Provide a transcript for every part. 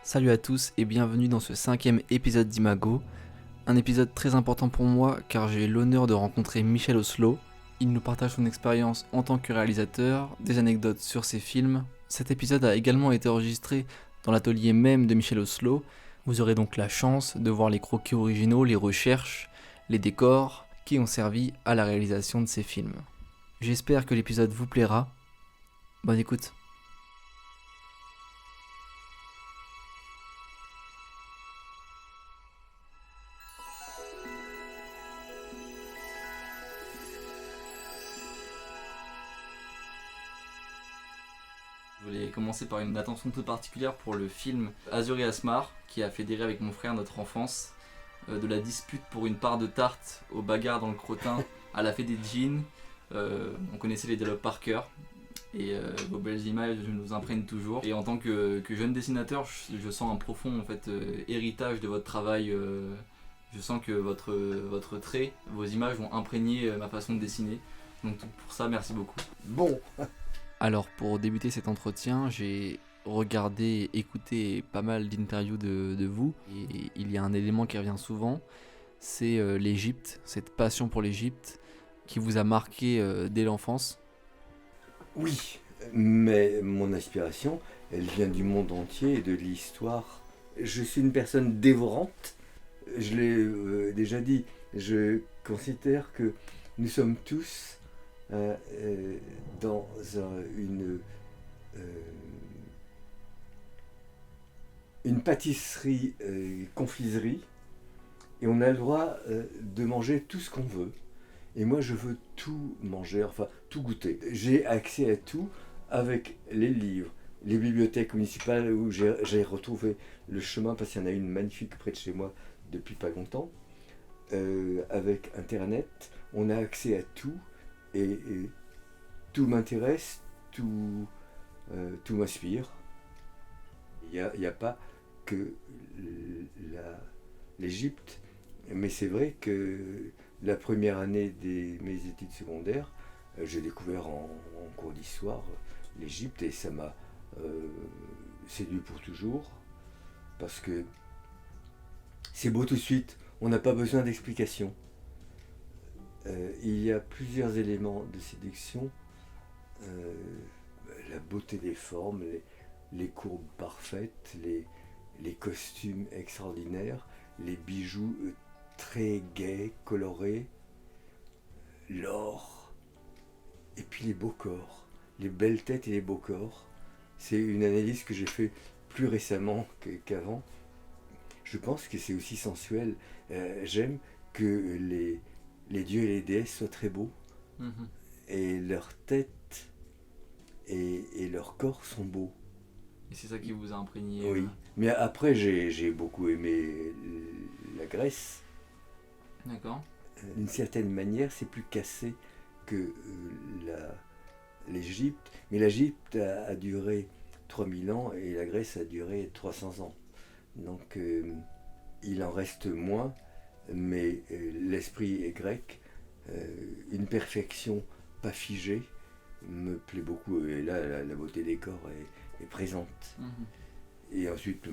Salut à tous et bienvenue dans ce 5e épisode d'Imago. Un épisode très important pour moi car j'ai l'honneur de rencontrer Michel Oslo. Il nous partage son expérience en tant que réalisateur, des anecdotes sur ses films. Cet épisode a également été enregistré dans l'atelier même de Michel Oslo. Vous aurez donc la chance de voir les croquis originaux, les recherches, les décors qui ont servi à la réalisation de ces films. J'espère que l'épisode vous plaira. Bonne écoute. Je voulais commencer par une attention toute particulière pour le film Azur et Asmar, qui a fédéré avec mon frère notre enfance, de la dispute pour une part de tarte, aux bagarres dans le crottin, à la fête des jeans. On connaissait les dialogues par cœur, et vos belles images nous imprègnent toujours. Et en tant que jeune dessinateur, je sens un profond héritage de votre travail. Je sens que votre trait, vos images vont imprégner ma façon de dessiner. Donc pour ça, merci beaucoup. Bon, Alors pour débuter cet entretien, j'ai regardé et écouté pas mal d'interviews de vous et il y a un élément qui revient souvent, c'est l'Égypte, cette passion pour l'Égypte qui vous a marqué dès l'enfance. oui, mais mon inspiration, elle vient du monde entier et de l'histoire. Je suis une personne dévorante, je l'ai déjà dit, je considère que nous sommes tous dans euh, une pâtisserie confiserie et on a le droit de manger tout ce qu'on veut. Et moi, je veux tout manger, enfin tout goûter. J'ai accès à tout avec les livres, les bibliothèques municipales où j'ai retrouvé le chemin parce qu'il y en a une magnifique près de chez moi depuis pas longtemps. Avec Internet, on a accès à tout et tout m'intéresse, tout m'inspire. Il n'y a pas que l'Égypte, mais c'est vrai que la première année de mes études secondaires, j'ai découvert en cours d'histoire l'Égypte et ça m'a séduit pour toujours parce que c'est beau tout de suite, on n'a pas besoin d'explication. Il y a plusieurs éléments de séduction, euh, la beauté des formes, les courbes parfaites, les costumes extraordinaires, les bijoux très gais, colorés, l'or, et puis les beaux corps, les belles têtes et les beaux corps. C'est une analyse que j'ai fait plus récemment qu'avant. Je pense que c'est aussi sensuel. J'aime que les dieux et les déesses soient très beaux, Mhm. et leurs têtes et leurs corps sont beaux. Et c'est ça qui vous a imprégné. Oui, mais après j'ai beaucoup aimé la Grèce. D'accord. D'une certaine manière, c'est plus cassé que l'Égypte. Mais l'Égypte a duré 3000 ans et la Grèce a duré 300 ans. Donc il en reste moins, mais l'esprit est grec. Une perfection pas figée me plaît beaucoup. Et là, la beauté des corps est présente. Mhm. Et ensuite,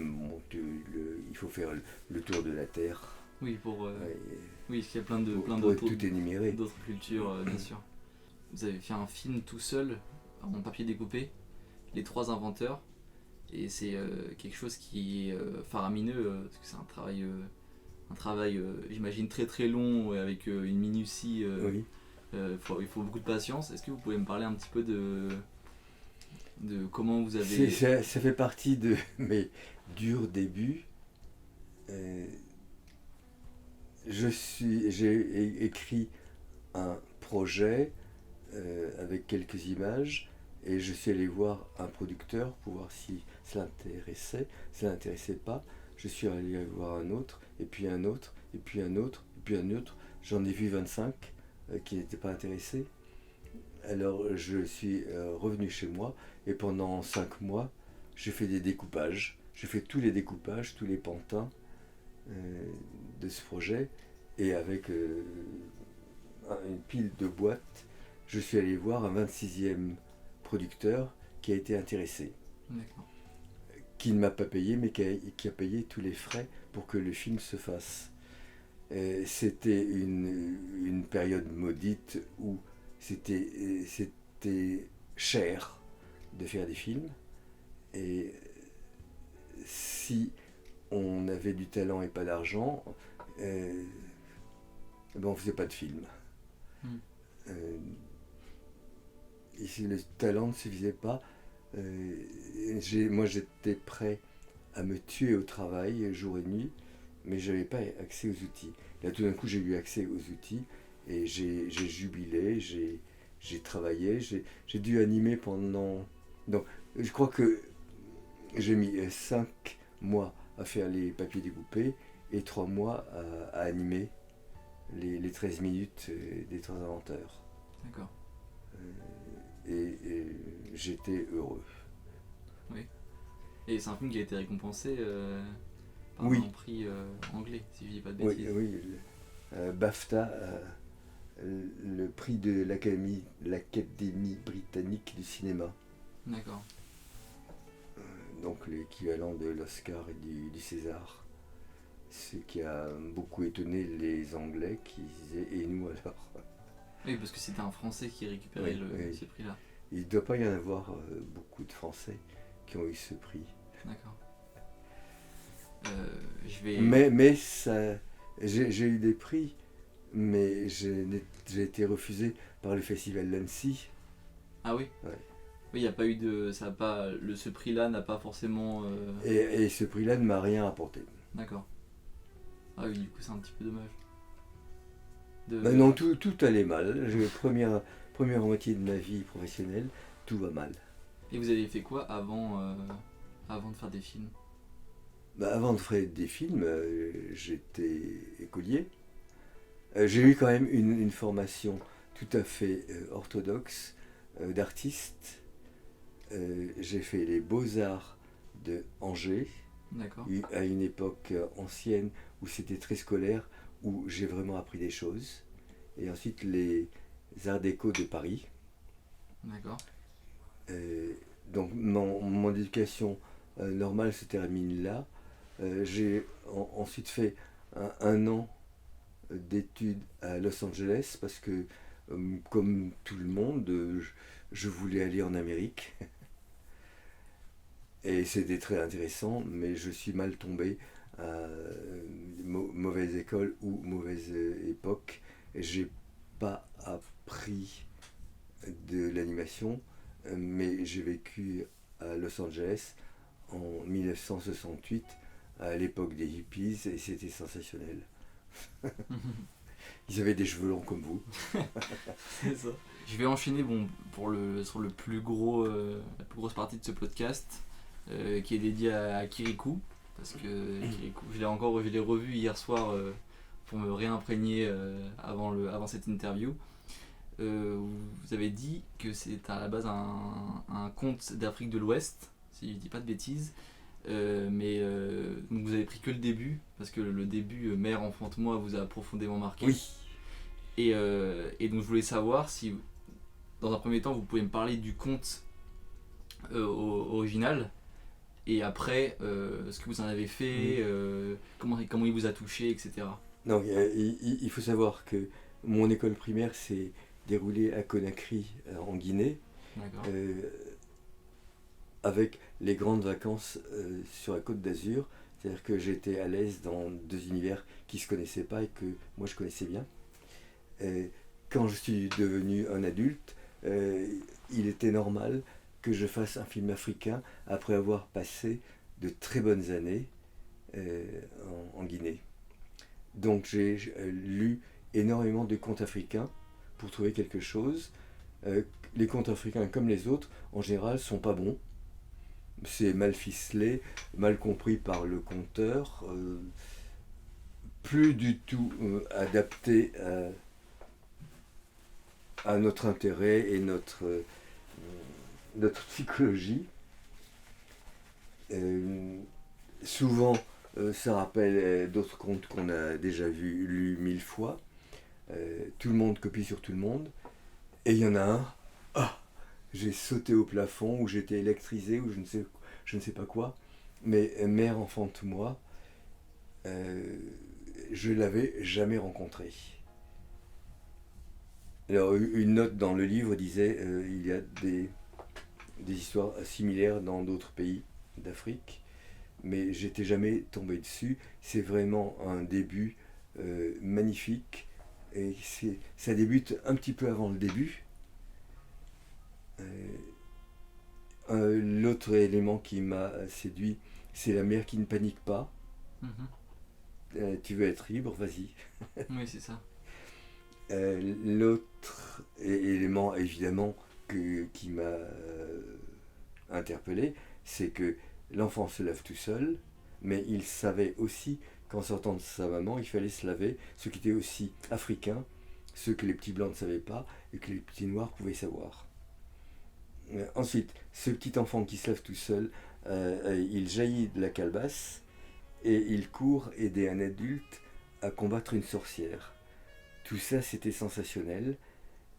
il faut faire le tour de la Terre. Oui, Ouais, oui, il y a plein pour d'autres tout énumérer. cultures, bien sûr. Vous avez fait un film tout seul, en papier découpé, Les Trois Inventeurs, et c'est quelque chose qui est faramineux, parce que c'est un travail j'imagine très très long, avec une minutie, Oui. il faut beaucoup de patience. Est-ce que vous pouvez me parler un petit peu de comment vous avez... Ça fait partie de mes durs débuts. Euh, j'ai écrit un projet avec quelques images et je suis allé voir un producteur pour voir si ça l'intéressait. Si ça l'intéressait pas, je suis allé voir un autre, et puis un autre, et puis un autre, et puis un autre. J'en ai vu 25 qui n'étaient pas intéressés. Alors je suis revenu chez moi et pendant 5 mois, j'ai fait des découpages. J'ai fait tous les découpages, tous les pantins euh, de ce projet et avec une pile de boîtes, je suis allé voir un 26e producteur qui a été intéressé, D'accord. qui ne m'a pas payé, mais qui a payé tous les frais pour que le film se fasse. C'était une période maudite où c'était cher de faire des films. Et si on avait du talent et pas d'argent, on ne faisait pas de film. Et si le talent ne suffisait pas, moi j'étais prêt à me tuer au travail jour et nuit, mais je n'avais pas accès aux outils. Là tout d'un coup j'ai eu accès aux outils et j'ai jubilé, j'ai travaillé, j'ai dû animer pendant... Donc je crois que j'ai mis 5 mois à faire les papiers découpés et 3 mois à animer les 13 minutes des 3 inventeurs. D'accord. Et j'étais heureux. Oui. Et c'est un film qui a été récompensé par Oui. un prix anglais, si je dis pas de bêtises. Oui, BAFTA, le prix de l'Académie britannique du cinéma. D'accord. Donc l'équivalent de l'Oscar et du César. Ce qui a beaucoup étonné les Anglais qui disaient « et nous alors ?» Oui, parce que c'était un Français qui récupérait ce prix-là. Il ne doit pas y en avoir beaucoup de Français qui ont eu ce prix. D'accord. Mais ça, j'ai eu des prix, mais j'ai été refusé par le festival d'Annecy. Ah oui. Ouais. Oui, il n'y a pas eu de... ce prix-là n'a pas forcément... Et ce prix-là ne m'a rien apporté. D'accord. Ah oui, du coup c'est un petit peu dommage. Non, tout allait mal. Première moitié de ma vie professionnelle, tout va mal. Et vous avez fait quoi avant de faire des films ? Avant de faire des films, j'étais écolier. J'ai eu quand même une formation tout à fait orthodoxe d'artiste. J'ai fait les beaux-arts de Angers. D'accord. À une époque ancienne où c'était très scolaire, où j'ai vraiment appris des choses. Et ensuite les arts déco de Paris. D'accord. Donc mon éducation normale se termine là. J'ai ensuite fait un an d'études à Los Angeles parce que, comme tout le monde, je voulais aller en Amérique. Et c'était très intéressant, mais je suis mal tombé à mauvaise école ou mauvaise époque. J'ai pas appris de l'animation, mais j'ai vécu à Los Angeles en 1968, à l'époque des hippies, et c'était sensationnel. Ils avaient des cheveux longs comme vous. C'est ça. Je vais enchaîner sur la plus grosse partie de ce podcast, qui est dédié à Kirikou, parce que Kirikou, je l'ai revu hier soir pour me réimprégner avant cette interview. Vous avez dit que c'est à la base un conte d'Afrique de l'Ouest, si je dis pas de bêtises, donc vous avez pris que le début, parce que le début Mère enfante-moi vous a profondément marqué. Oui. Et donc je voulais savoir si, dans un premier temps, vous pouvez me parler du conte original, et après ce que vous en avez fait, comment il vous a touché, etc. Donc il faut savoir que mon école primaire s'est déroulée à Conakry, en Guinée. D'accord. Avec les grandes vacances sur la Côte d'Azur. C'est-à-dire que j'étais à l'aise dans 2 univers qui ne se connaissaient pas et que moi je connaissais bien. Quand je suis devenu un adulte, il était normal que je fasse un film africain après avoir passé de très bonnes années en Guinée. Donc j'ai lu énormément de contes africains pour trouver quelque chose. Les contes africains, comme les autres, en général, sont pas bons. C'est mal ficelé, mal compris par le conteur, plus du tout adapté à notre intérêt et notre psychologie. Souvent, ça rappelle d'autres contes qu'on a déjà lus 1000 fois. Tout le monde copie sur tout le monde. Et il y en a un, j'ai sauté au plafond, ou j'étais électrisé, ou je ne sais pas quoi. Mais Mère, enfant, tout moi, je l'avais jamais rencontré. Alors, une note dans le livre disait il y a des histoires similaires dans d'autres pays d'Afrique, mais j'étais jamais tombé dessus. C'est vraiment un début magnifique, et ça débute un petit peu avant le début. L'autre élément qui m'a séduit, c'est la mère qui ne panique pas. Mhm. Tu veux être libre, vas-y. Oui, c'est ça. L'autre élément, évidemment, qui m'a interpellé, c'est que l'enfant se lave tout seul, mais il savait aussi qu'en sortant de sa maman, il fallait se laver, ce qui était aussi africain, ce que les petits blancs ne savaient pas et que les petits noirs pouvaient savoir. Ensuite, ce petit enfant qui se lave tout seul, il jaillit de la calebasse et il court aider un adulte à combattre une sorcière. Tout ça, c'était sensationnel.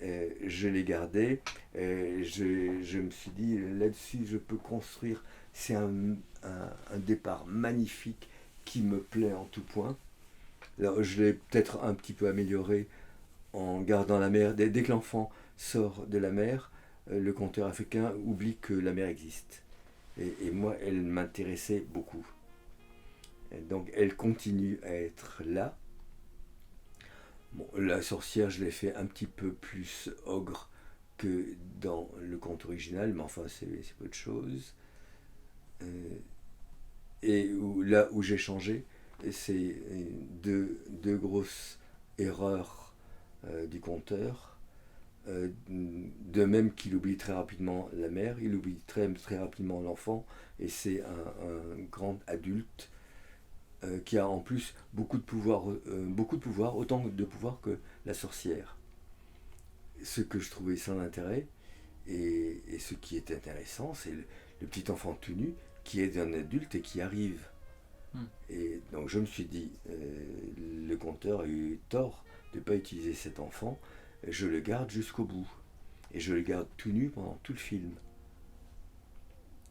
Je l'ai gardé. Je me suis dit, là-dessus, je peux construire. C'est un départ magnifique qui me plaît en tout point. Alors, je l'ai peut-être un petit peu amélioré en gardant la mer. Dès que l'enfant sort de la mer, le conteur africain oublie que la mer existe. Et moi, elle m'intéressait beaucoup. Et donc, elle continue à être là. Bon, la sorcière, je l'ai fait un petit peu plus ogre que dans le conte original, mais enfin, c'est peu de choses. Et là où j'ai changé, c'est deux grosses erreurs du conteur. De même qu'il oublie très rapidement la mère, il oublie très rapidement l'enfant, et c'est un grand adulte qui a en plus beaucoup de pouvoir, autant de pouvoir que la sorcière. Ce que je trouvais sans intérêt, et ce qui est intéressant, c'est le petit enfant tout nu qui est un adulte et qui arrive. Et donc je me suis dit, le conteur a eu tort de ne pas utiliser cet enfant, je le garde jusqu'au bout. Et je le garde tout nu pendant tout le film.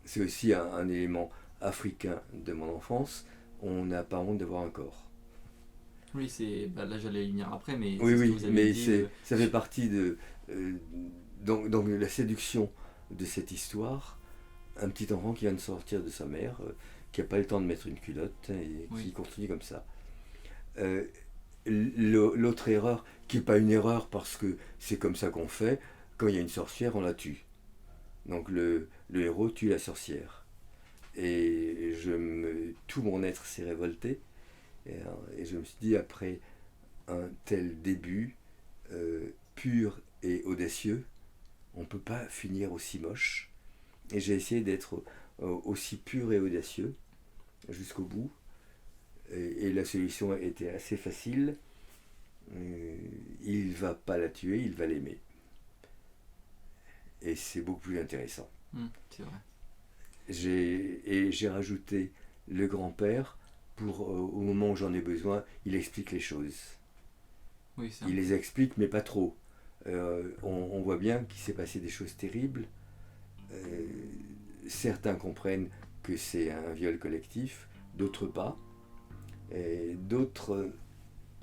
C'est aussi un élément africain de mon enfance, on n'a pas honte d'avoir un corps. Oui, là j'allais y venir après, mais Oui, c'est ce que oui, vous avez mais dit. ça fait partie de donc la séduction de cette histoire. Un petit enfant qui vient de sortir de sa mère, qui n'a pas le temps de mettre une culotte et qui continue comme ça. L'autre erreur, qui n'est pas une erreur parce que c'est comme ça qu'on fait, quand il y a une sorcière, on la tue. Donc le héros tue la sorcière. Et tout mon être s'est révolté. Et je me suis dit, après un tel début, pur et audacieux, on ne peut pas finir aussi moche. Et j'ai essayé d'être aussi pur et audacieux jusqu'au bout. Et la solution était assez facile. Il ne va pas la tuer, il va l'aimer. Et c'est beaucoup plus intéressant. C'est vrai. J'ai rajouté le grand-père pour, au moment où j'en ai besoin, il explique les choses. Oui, il les explique, mais pas trop. On voit bien qu'il s'est passé des choses terribles. Certains comprennent que c'est un viol collectif, d'autres pas. Et d'autres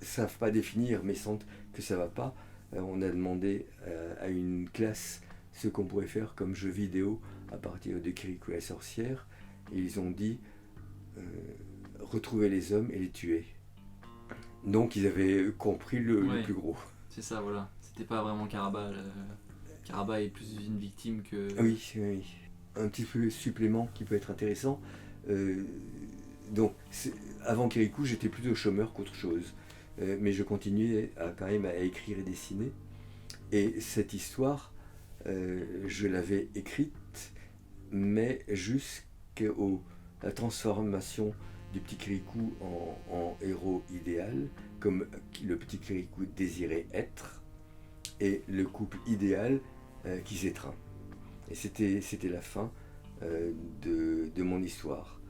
savent pas définir, mais sentent que ça va pas. On a demandé à une classe ce qu'on pourrait faire comme jeu vidéo à partir de Kirikou la sorcière, et ils ont dit retrouver les hommes et les tuer. Donc ils avaient compris le plus gros. C'est ça, voilà. C'était pas vraiment Karaba. Karaba est plus une victime que... Oui, oui. Un petit peu supplément qui peut être intéressant. Donc, avant Kirikou, j'étais plutôt chômeur qu'autre chose. Mais je continuais quand même à écrire et dessiner. Et cette histoire, je l'avais écrite, mais jusqu'à la transformation du petit Kirikou en héros idéal, comme le petit Kirikou désirait être, et le couple idéal qui s'étreint. Et c'était la fin de mon histoire.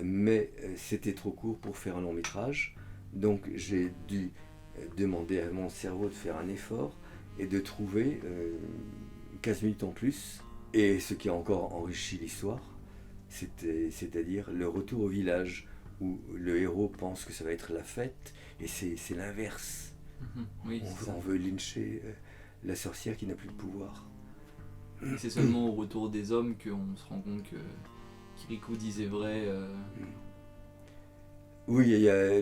Mais c'était trop court pour faire un long métrage, donc j'ai dû demander à mon cerveau de faire un effort et de trouver 15 minutes en plus, et ce qui a encore enrichi l'histoire. c'est-à-dire le retour au village, où le héros pense que ça va être la fête, et c'est l'inverse. Oui, c'est ça. On veut lyncher la sorcière qui n'a plus de pouvoir. Et c'est seulement au retour des hommes qu'on se rend compte que Kirikou disait vrai. Oui, il y a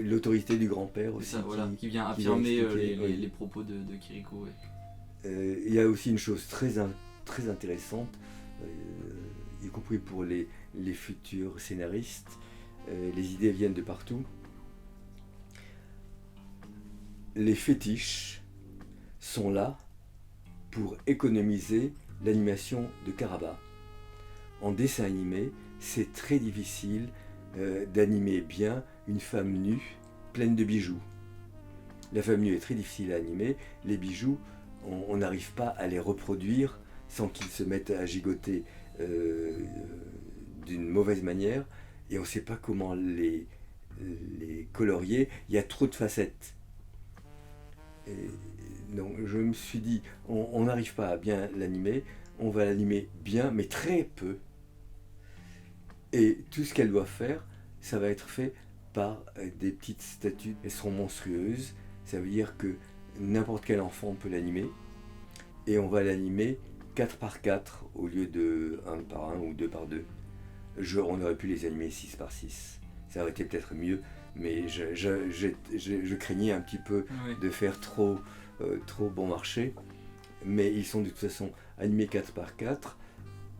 l'autorité du grand-père C'est aussi. ça, voilà, qui vient qui vient affirmer expliquer, oui. les propos de Kirikou. Ouais. Il y a aussi une chose très intéressante, y compris pour les futurs scénaristes. Les idées viennent de partout. Les fétiches sont là pour économiser l'animation de Caraba. En dessin animé, c'est très difficile d'animer bien une femme nue pleine de bijoux. La femme nue est très difficile à animer. Les bijoux, on n'arrive pas à les reproduire sans qu'ils se mettent à gigoter d'une mauvaise manière, et on ne sait pas comment les colorier. Il y a trop de facettes. Et donc je me suis dit, on n'arrive pas à bien l'animer, on va l'animer bien, mais très peu. Et tout ce qu'elle doit faire, ça va être fait par des petites statues. Elles seront monstrueuses, ça veut dire que n'importe quel enfant peut l'animer. Et on va l'animer 4 par 4 au lieu de 1 par 1 ou 2 par 2. On aurait pu les animer 6 par 6. Ça aurait été peut-être mieux, mais je craignais un petit peu de faire trop bon marché. Mais ils sont de toute façon animés 4 par 4.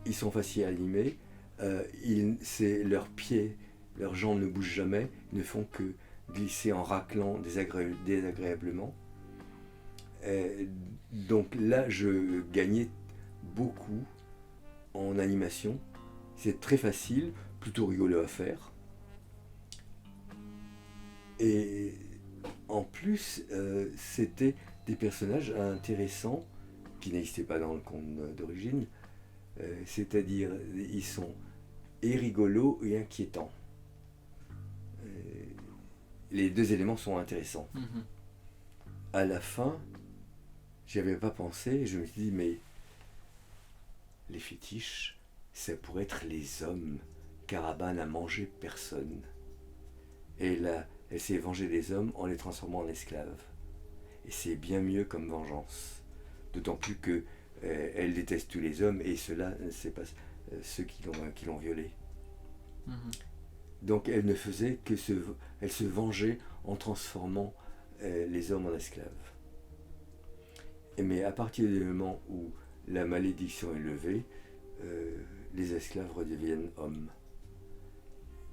Ils sont faciles à animer. Leurs pieds, leurs jambes ne bougent jamais, ils ne font que glisser en raclant désagréablement. Donc là, je gagnais beaucoup en animation. C'est très facile, plutôt rigolo à faire. Et en plus, c'était des personnages intéressants qui n'existaient pas dans le conte d'origine. C'est-à-dire, ils sont et rigolos et inquiétants. Les deux éléments sont intéressants. À la fin, j'y avais pas pensé, je me suis dit, mais les fétiches, ça pourrait être les hommes. Caraba n'a mangé personne. Et là, elle s'est vengée des hommes en les transformant en esclaves. Et c'est bien mieux comme vengeance. D'autant plus que elle déteste tous les hommes, et ceux-là, c'est pas ceux qui l'ont violée. Donc elle ne faisait que elle se vengeait en transformant les hommes en esclaves. Mais à partir du moment où la malédiction est levée, les esclaves redeviennent hommes.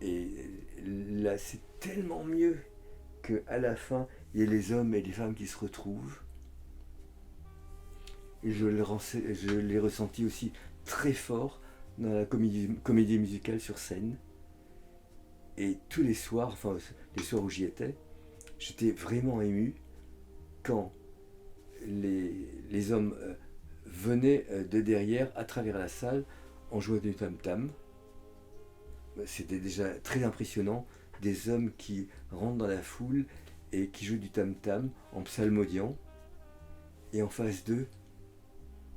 Et là, c'est tellement mieux qu'à la fin, il y ait les hommes et les femmes qui se retrouvent. Et je l'ai ressenti aussi très fort dans la comédie musicale sur scène. Et tous les soirs, enfin les soirs où j'y étais, j'étais vraiment ému quand les hommes venaient de derrière à travers la salle en jouant du tam-tam. C'était déjà très impressionnant, des hommes qui rentrent dans la foule et qui jouent du tam-tam en psalmodiant, et en face d'eux,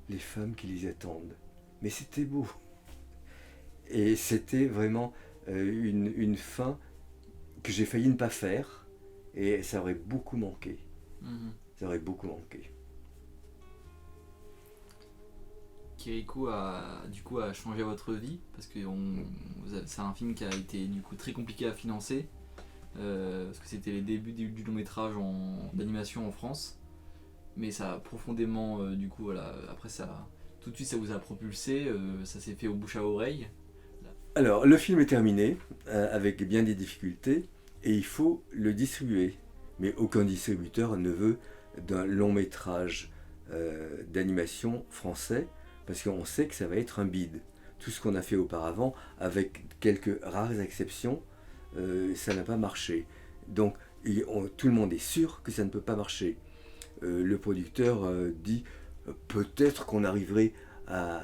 les femmes qui les attendent. Mais c'était beau. Et c'était vraiment une fin que j'ai failli ne pas faire, et ça aurait beaucoup manqué. Ça aurait beaucoup manqué. Kirikou a changé votre vie, parce que c'est un film qui a été du coup très compliqué à financer, parce que c'était les débuts du long métrage d'animation en France, mais ça a profondément du coup voilà, après ça tout de suite ça vous a propulsé, ça s'est fait au bouche à oreille. Alors le film est terminé avec bien des difficultés, et il faut le distribuer, mais aucun distributeur ne veut d'un long métrage d'animation français, parce qu'on sait que ça va être un bide. Tout ce qu'on a fait auparavant, avec quelques rares exceptions, ça n'a pas marché. Donc tout le monde est sûr que ça ne peut pas marcher. Le producteur dit peut-être qu'on arriverait à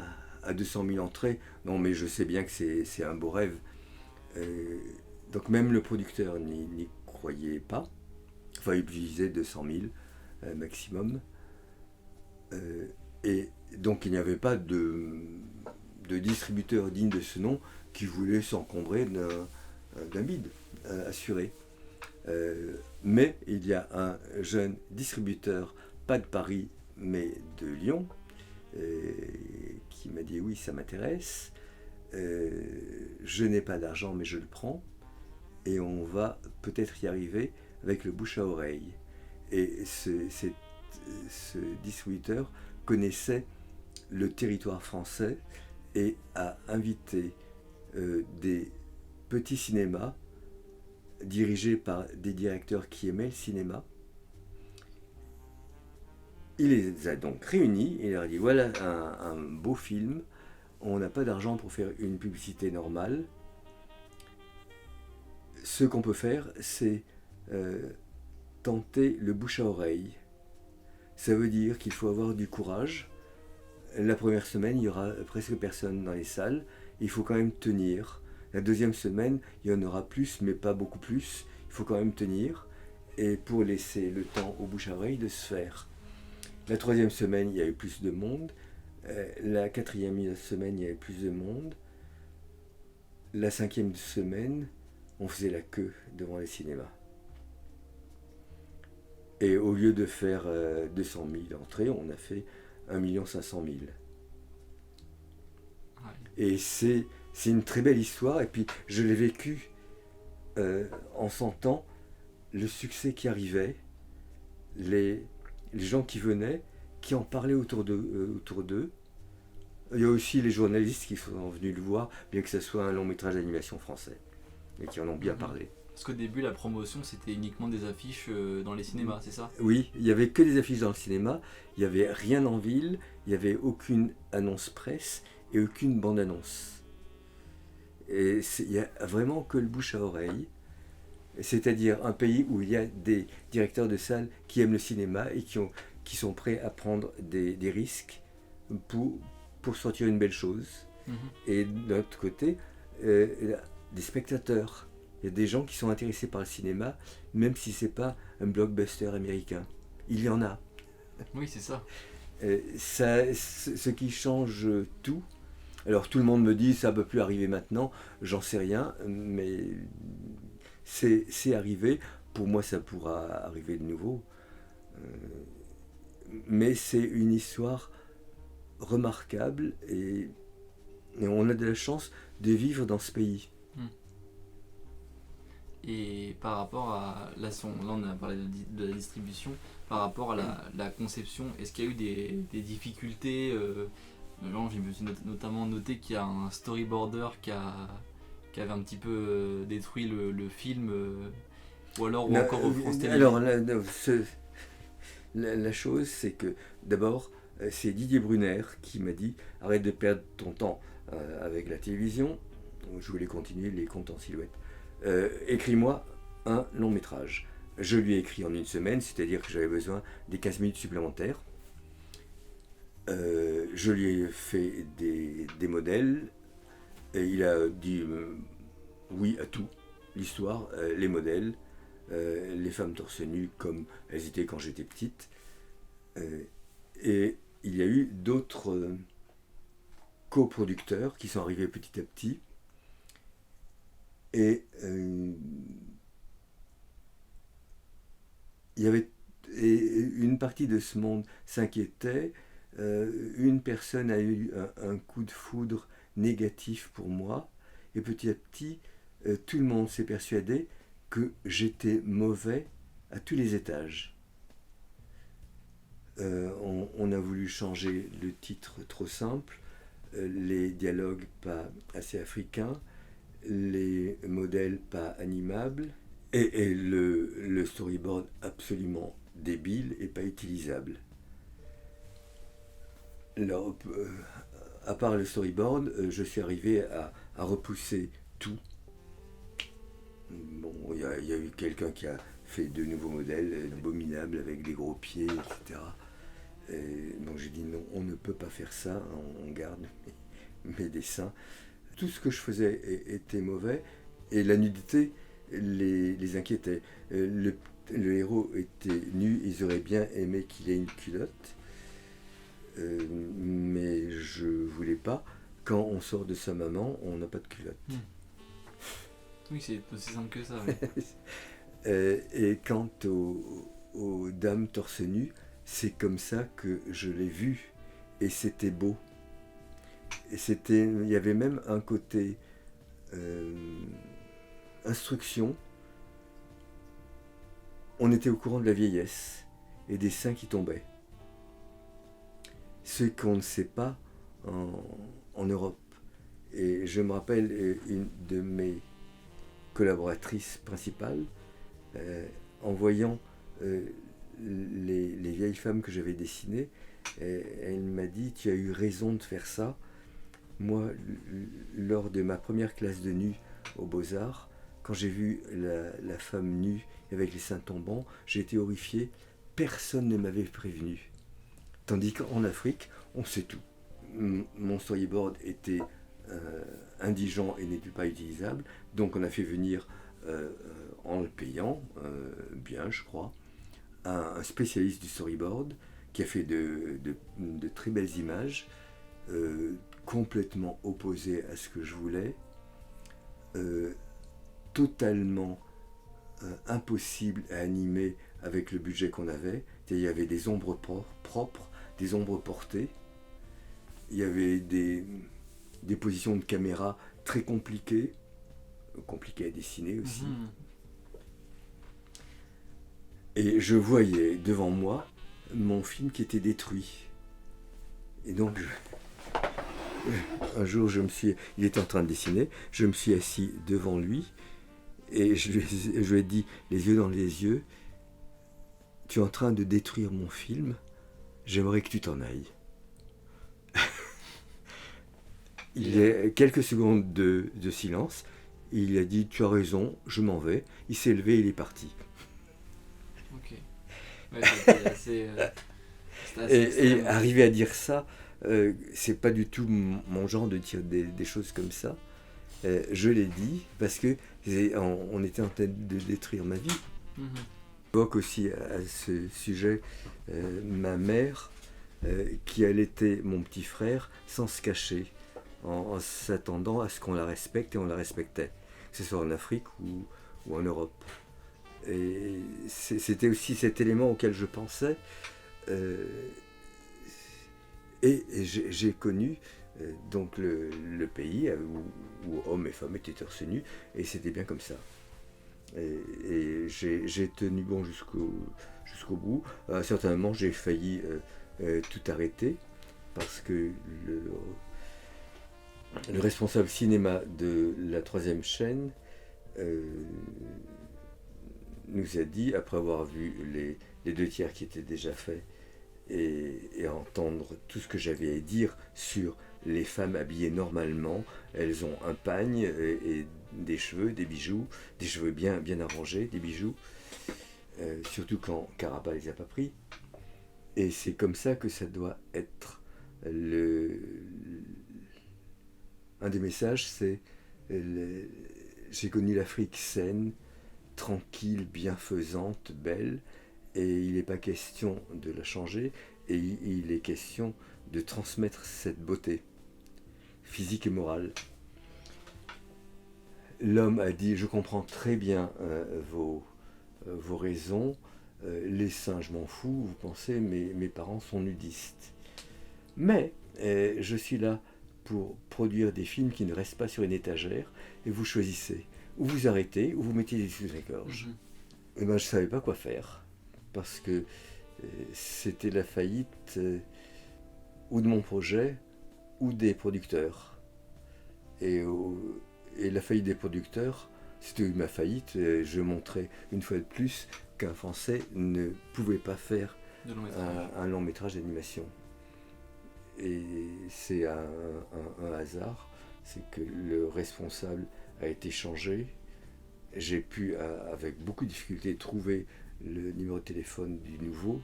200 000 entrées. Non, mais je sais bien que c'est un beau rêve. Donc même le producteur n'y croyait pas. Enfin, il visait 200 000 maximum. Et donc il n'y avait pas de de distributeurs dignes de ce nom qui voulaient s'encombrer d'un bid assuré. Mais il y a un jeune distributeur, pas de Paris, mais de Lyon, qui m'a dit oui, ça m'intéresse. Je n'ai pas d'argent, mais je le prends. Et on va peut-être y arriver avec le bouche à oreille. Et ce distributeur connaissait le territoire français et a invité des petits cinémas dirigés par des directeurs qui aimaient le cinéma. Il les a donc réunis et leur a dit voilà un beau film, on n'a pas d'argent pour faire une publicité normale. Ce qu'on peut faire, c'est tenter le bouche à oreille. Ça veut dire qu'il faut avoir du courage. La première semaine, il y aura presque personne dans les salles. Il faut quand même tenir. La deuxième semaine, il y en aura plus, mais pas beaucoup plus. Il faut quand même tenir. Et pour laisser le temps au bouche à oreille de se faire. La troisième semaine, il y a eu plus de monde. La quatrième semaine, il y avait plus de monde. La cinquième semaine, on faisait la queue devant les cinémas. Et au lieu de faire 200 000 entrées, on a fait 1 500 000. Ouais. Et c'est une très belle histoire. Et puis, je l'ai vécu en sentant le succès qui arrivait, les gens qui venaient, qui en parlaient autour d'eux. Il y a aussi les journalistes qui sont venus le voir, bien que ce soit un long métrage d'animation français, et qui en ont bien parlé. Parce qu'au début, la promotion, c'était uniquement des affiches dans les cinémas, c'est ça ? Oui, il n'y avait que des affiches dans le cinéma, il n'y avait rien en ville, il n'y avait aucune annonce presse et aucune bande-annonce. Et il n'y a vraiment que le bouche à oreille, c'est-à-dire un pays où il y a des directeurs de salles qui aiment le cinéma et qui sont prêts à prendre des risques pour sortir une belle chose. Et de l'autre côté, des spectateurs. Il y a des gens qui sont intéressés par le cinéma, même si ce n'est pas un blockbuster américain. Il y en a. Oui, c'est ça. Ce qui change tout. Alors tout le monde me dit ça ne peut plus arriver maintenant, j'en sais rien, mais c'est arrivé. Pour moi, ça pourra arriver de nouveau. Mais c'est une histoire remarquable et on a de la chance de vivre dans ce pays. Et par rapport à, là on a parlé de la distribution, par rapport à la conception, est-ce qu'il y a eu des difficultés je me suis notamment noté qu'il y a un storyboarder qui avait un petit peu détruit le film, ou encore au France Télévisions. Alors la chose, c'est que d'abord, c'est Didier Brunner qui m'a dit arrête de perdre ton temps avec la télévision. Je voulais continuer les contes en silhouette. Écris-moi un long métrage. Je lui ai écrit en une semaine, c'est-à-dire que j'avais besoin des 15 minutes supplémentaires. Je lui ai fait des modèles et il a dit oui à tout. L'histoire, les modèles, les femmes torse nu comme elles étaient quand j'étais petite. Et il y a eu d'autres coproducteurs qui sont arrivés petit à petit. Et il y avait une partie de ce monde s'inquiétait. Une personne a eu un coup de foudre négatif pour moi. Et petit à petit, tout le monde s'est persuadé que j'étais mauvais à tous les étages. On a voulu changer le titre trop simple, les dialogues pas assez africains, les modèles pas animables et le storyboard absolument débile et pas utilisable. Alors, à part le storyboard, je suis arrivé à repousser tout. Bon, il y a eu quelqu'un qui a fait de nouveaux modèles abominables avec des gros pieds, etc. Et donc j'ai dit non, on ne peut pas faire ça, on garde mes dessins. Tout ce que je faisais était mauvais et la nudité les inquiétait. Le héros était nu, ils auraient bien aimé qu'il ait une culotte, mais je voulais pas. quand on sort de sa maman, on n'a pas de culotte. Oui, c'est aussi simple que ça. Oui. Et quant aux dames torse nu, c'est comme ça que je l'ai vu. Et c'était beau. Et il y avait même un côté instruction. On était au courant de la vieillesse et des seins qui tombaient. Ce qu'on ne sait pas en Europe. Et je me rappelle une de mes collaboratrices principales, en voyant les vieilles femmes que j'avais dessinées, elle m'a dit « Tu as eu raison de faire ça ». Moi, lors de ma première classe de nu aux Beaux-Arts, quand j'ai vu la femme nue avec les seins tombants, j'ai été horrifié. Personne ne m'avait prévenu. Tandis qu'en Afrique, on sait tout. Mon storyboard était indigent et n'était pas utilisable, donc on a fait venir, en le payant, bien je crois, un spécialiste du storyboard qui a fait de très belles images, complètement opposées à ce que je voulais, totalement impossible à animer avec le budget qu'on avait. Il y avait des ombres propres, des ombres portées, il y avait des positions de caméra très compliquées à dessiner aussi. Et je voyais devant moi mon film qui était détruit. Et donc, un jour, il était en train de dessiner, je me suis assis devant lui et je lui ai dit, les yeux dans les yeux, tu es en train de détruire mon film, j'aimerais que tu t'en ailles. Il y a quelques secondes de silence, il a dit, tu as raison, je m'en vais. Il s'est levé, il est parti. Ok. Ouais, c'était assez et arriver à dire ça, c'est pas du tout mon genre de dire des choses comme ça. Je l'ai dit parce que on était en train de détruire ma vie. J'évoque aussi à ce sujet ma mère qui allaitait mon petit frère sans se cacher, en s'attendant à ce qu'on la respecte, et on la respectait, que ce soit en Afrique ou en Europe. Et c'était aussi cet élément auquel je pensais. Et j'ai connu donc le pays où hommes et femmes étaient torse nu, et c'était bien comme ça. Et j'ai tenu bon jusqu'au bout. À un certain moment, j'ai failli tout arrêter parce que le responsable cinéma de la 3e chaîne nous a dit, après avoir vu les 2 tiers qui étaient déjà faits et entendre tout ce que j'avais à dire sur les femmes habillées normalement, elles ont un pagne et des cheveux, des bijoux, des cheveux bien arrangés, des bijoux, surtout quand Caraba les a pas pris. Et c'est comme ça que ça doit être. Un des messages, c'est j'ai connu l'Afrique saine, tranquille, bienfaisante, belle, et il n'est pas question de la changer, et il est question de transmettre cette beauté physique et morale. L'homme a dit, je comprends très bien vos raisons, les seins je m'en fous, vous pensez mes parents sont nudistes. Mais je suis là pour produire des films qui ne restent pas sur une étagère, et vous choisissez, ou vous arrêtez, ou vous mettez des sous la gorge. Et ben je ne savais pas quoi faire, parce que c'était la faillite ou de mon projet, ou des producteurs. Et la faillite des producteurs, c'était ma faillite. Je montrais une fois de plus qu'un Français ne pouvait pas faire un long métrage d'animation. Et c'est un hasard, c'est que le responsable a été changé. J'ai pu, avec beaucoup de difficulté, trouver le numéro de téléphone du nouveau,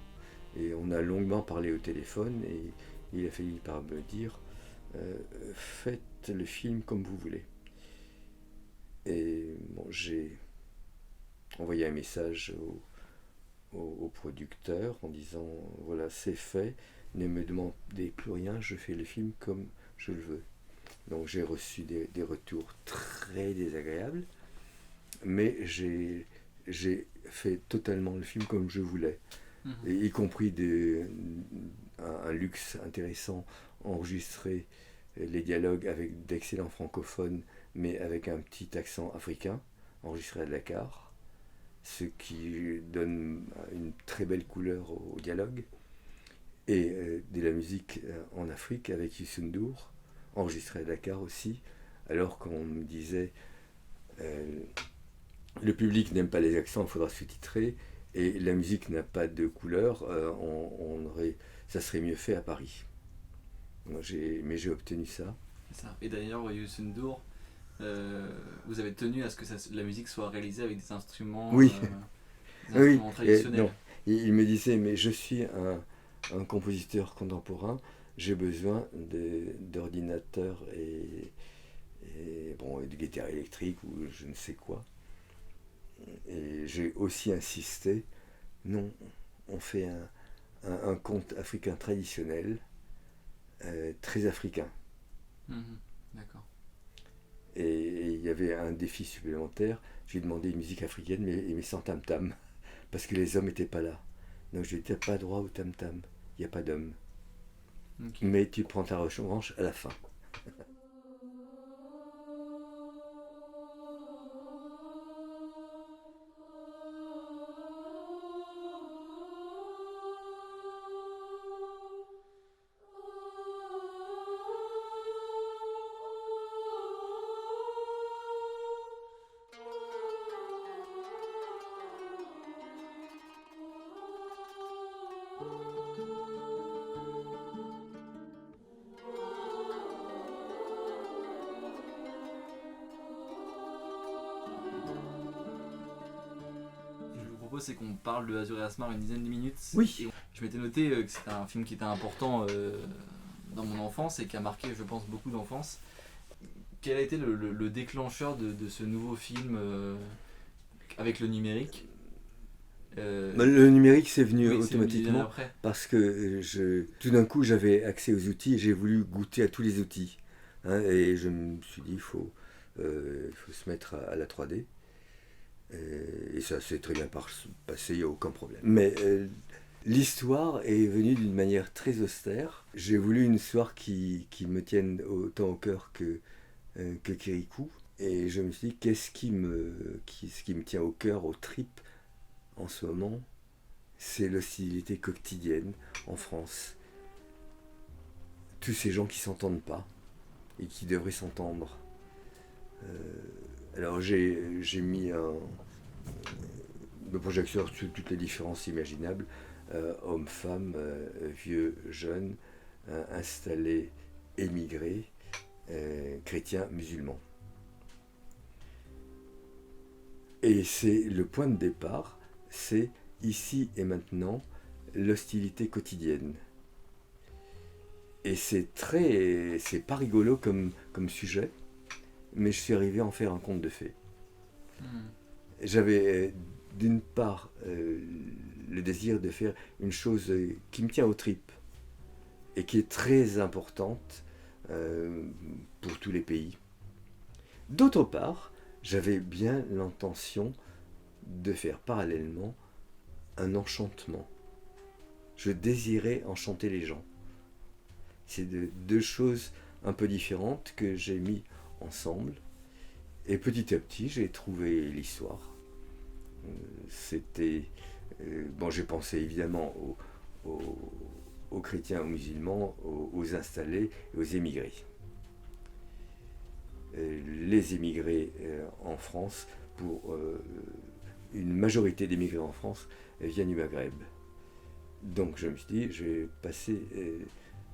et on a longuement parlé au téléphone, et il a fini par me dire faites le film comme vous voulez. Et bon, j'ai envoyé un message au producteur en disant voilà, c'est fait, ne me demandez plus rien, je fais le film comme je le veux. Donc j'ai reçu des retours très désagréables, mais j'ai fait totalement le film comme je voulais, y compris un luxe intéressant, enregistrer les dialogues avec d'excellents francophones, mais avec un petit accent africain, enregistré à Dakar, ce qui donne une très belle couleur au dialogue, et de la musique en Afrique avec Youssou N'Dour, enregistré à Dakar aussi, alors qu'on me disait le public n'aime pas les accents, il faudra sous-titrer, et la musique n'a pas de couleur, ça serait mieux fait à Paris. Mais j'ai obtenu ça. Ça. Et d'ailleurs, Youssou N'Dour, vous avez tenu à ce que la musique soit réalisée avec des instruments, oui. Des instruments traditionnels. Non. Il me disait, mais je suis un compositeur contemporain, j'ai besoin d'ordinateurs et de guitare électrique ou je ne sais quoi. Et j'ai aussi insisté, non, on fait un conte africain traditionnel, très africain. D'accord. Et il y avait un défi supplémentaire, j'ai demandé une musique africaine mais sans tam-tam, parce que les hommes n'étaient pas là. Donc je lui ai dit, t'as pas droit au tam-tam, il n'y a pas d'hommes. Okay. Mais tu prends ta revanche à la fin. C'est qu'on parle de Azur et Asmar une dizaine de minutes. Oui. Et je m'étais noté que c'était un film qui était important dans mon enfance et qui a marqué, je pense, beaucoup d'enfance. Quel a été le déclencheur de ce nouveau film avec le numérique Le numérique, c'est venu automatiquement après. Parce que tout d'un coup, j'avais accès aux outils et j'ai voulu goûter à tous les outils. Et je me suis dit, il faut se mettre à la 3D. Et ça s'est très bien passé, il n'y a aucun problème. Mais l'histoire est venue d'une manière très austère. J'ai voulu une histoire qui me tienne autant au cœur que Kirikou. Et je me suis dit, qu'est-ce qui me tient au cœur, aux tripes en ce moment? C'est l'hostilité quotidienne en France. Tous ces gens qui ne s'entendent pas et qui devraient s'entendre. Alors j'ai mis le projecteur sur toutes les différences imaginables, hommes, femmes, vieux, jeunes, installés, émigrés, chrétiens, musulmans. Et c'est le point de départ, c'est ici et maintenant l'hostilité quotidienne. Et c'est pas rigolo comme sujet, mais je suis arrivé à en faire un conte de fées. J'avais d'une part le désir de faire une chose qui me tient aux tripes et qui est très importante pour tous les pays. D'autre part, j'avais bien l'intention de faire parallèlement un enchantement. Je désirais enchanter les gens. C'est deux choses un peu différentes que j'ai mis ensemble. Et petit à petit, j'ai trouvé l'histoire. J'ai pensé évidemment aux chrétiens, aux musulmans, aux installés et aux émigrés. Les émigrés en France, pour une majorité d'émigrés en France, viennent du Maghreb. Donc je me suis dit, je vais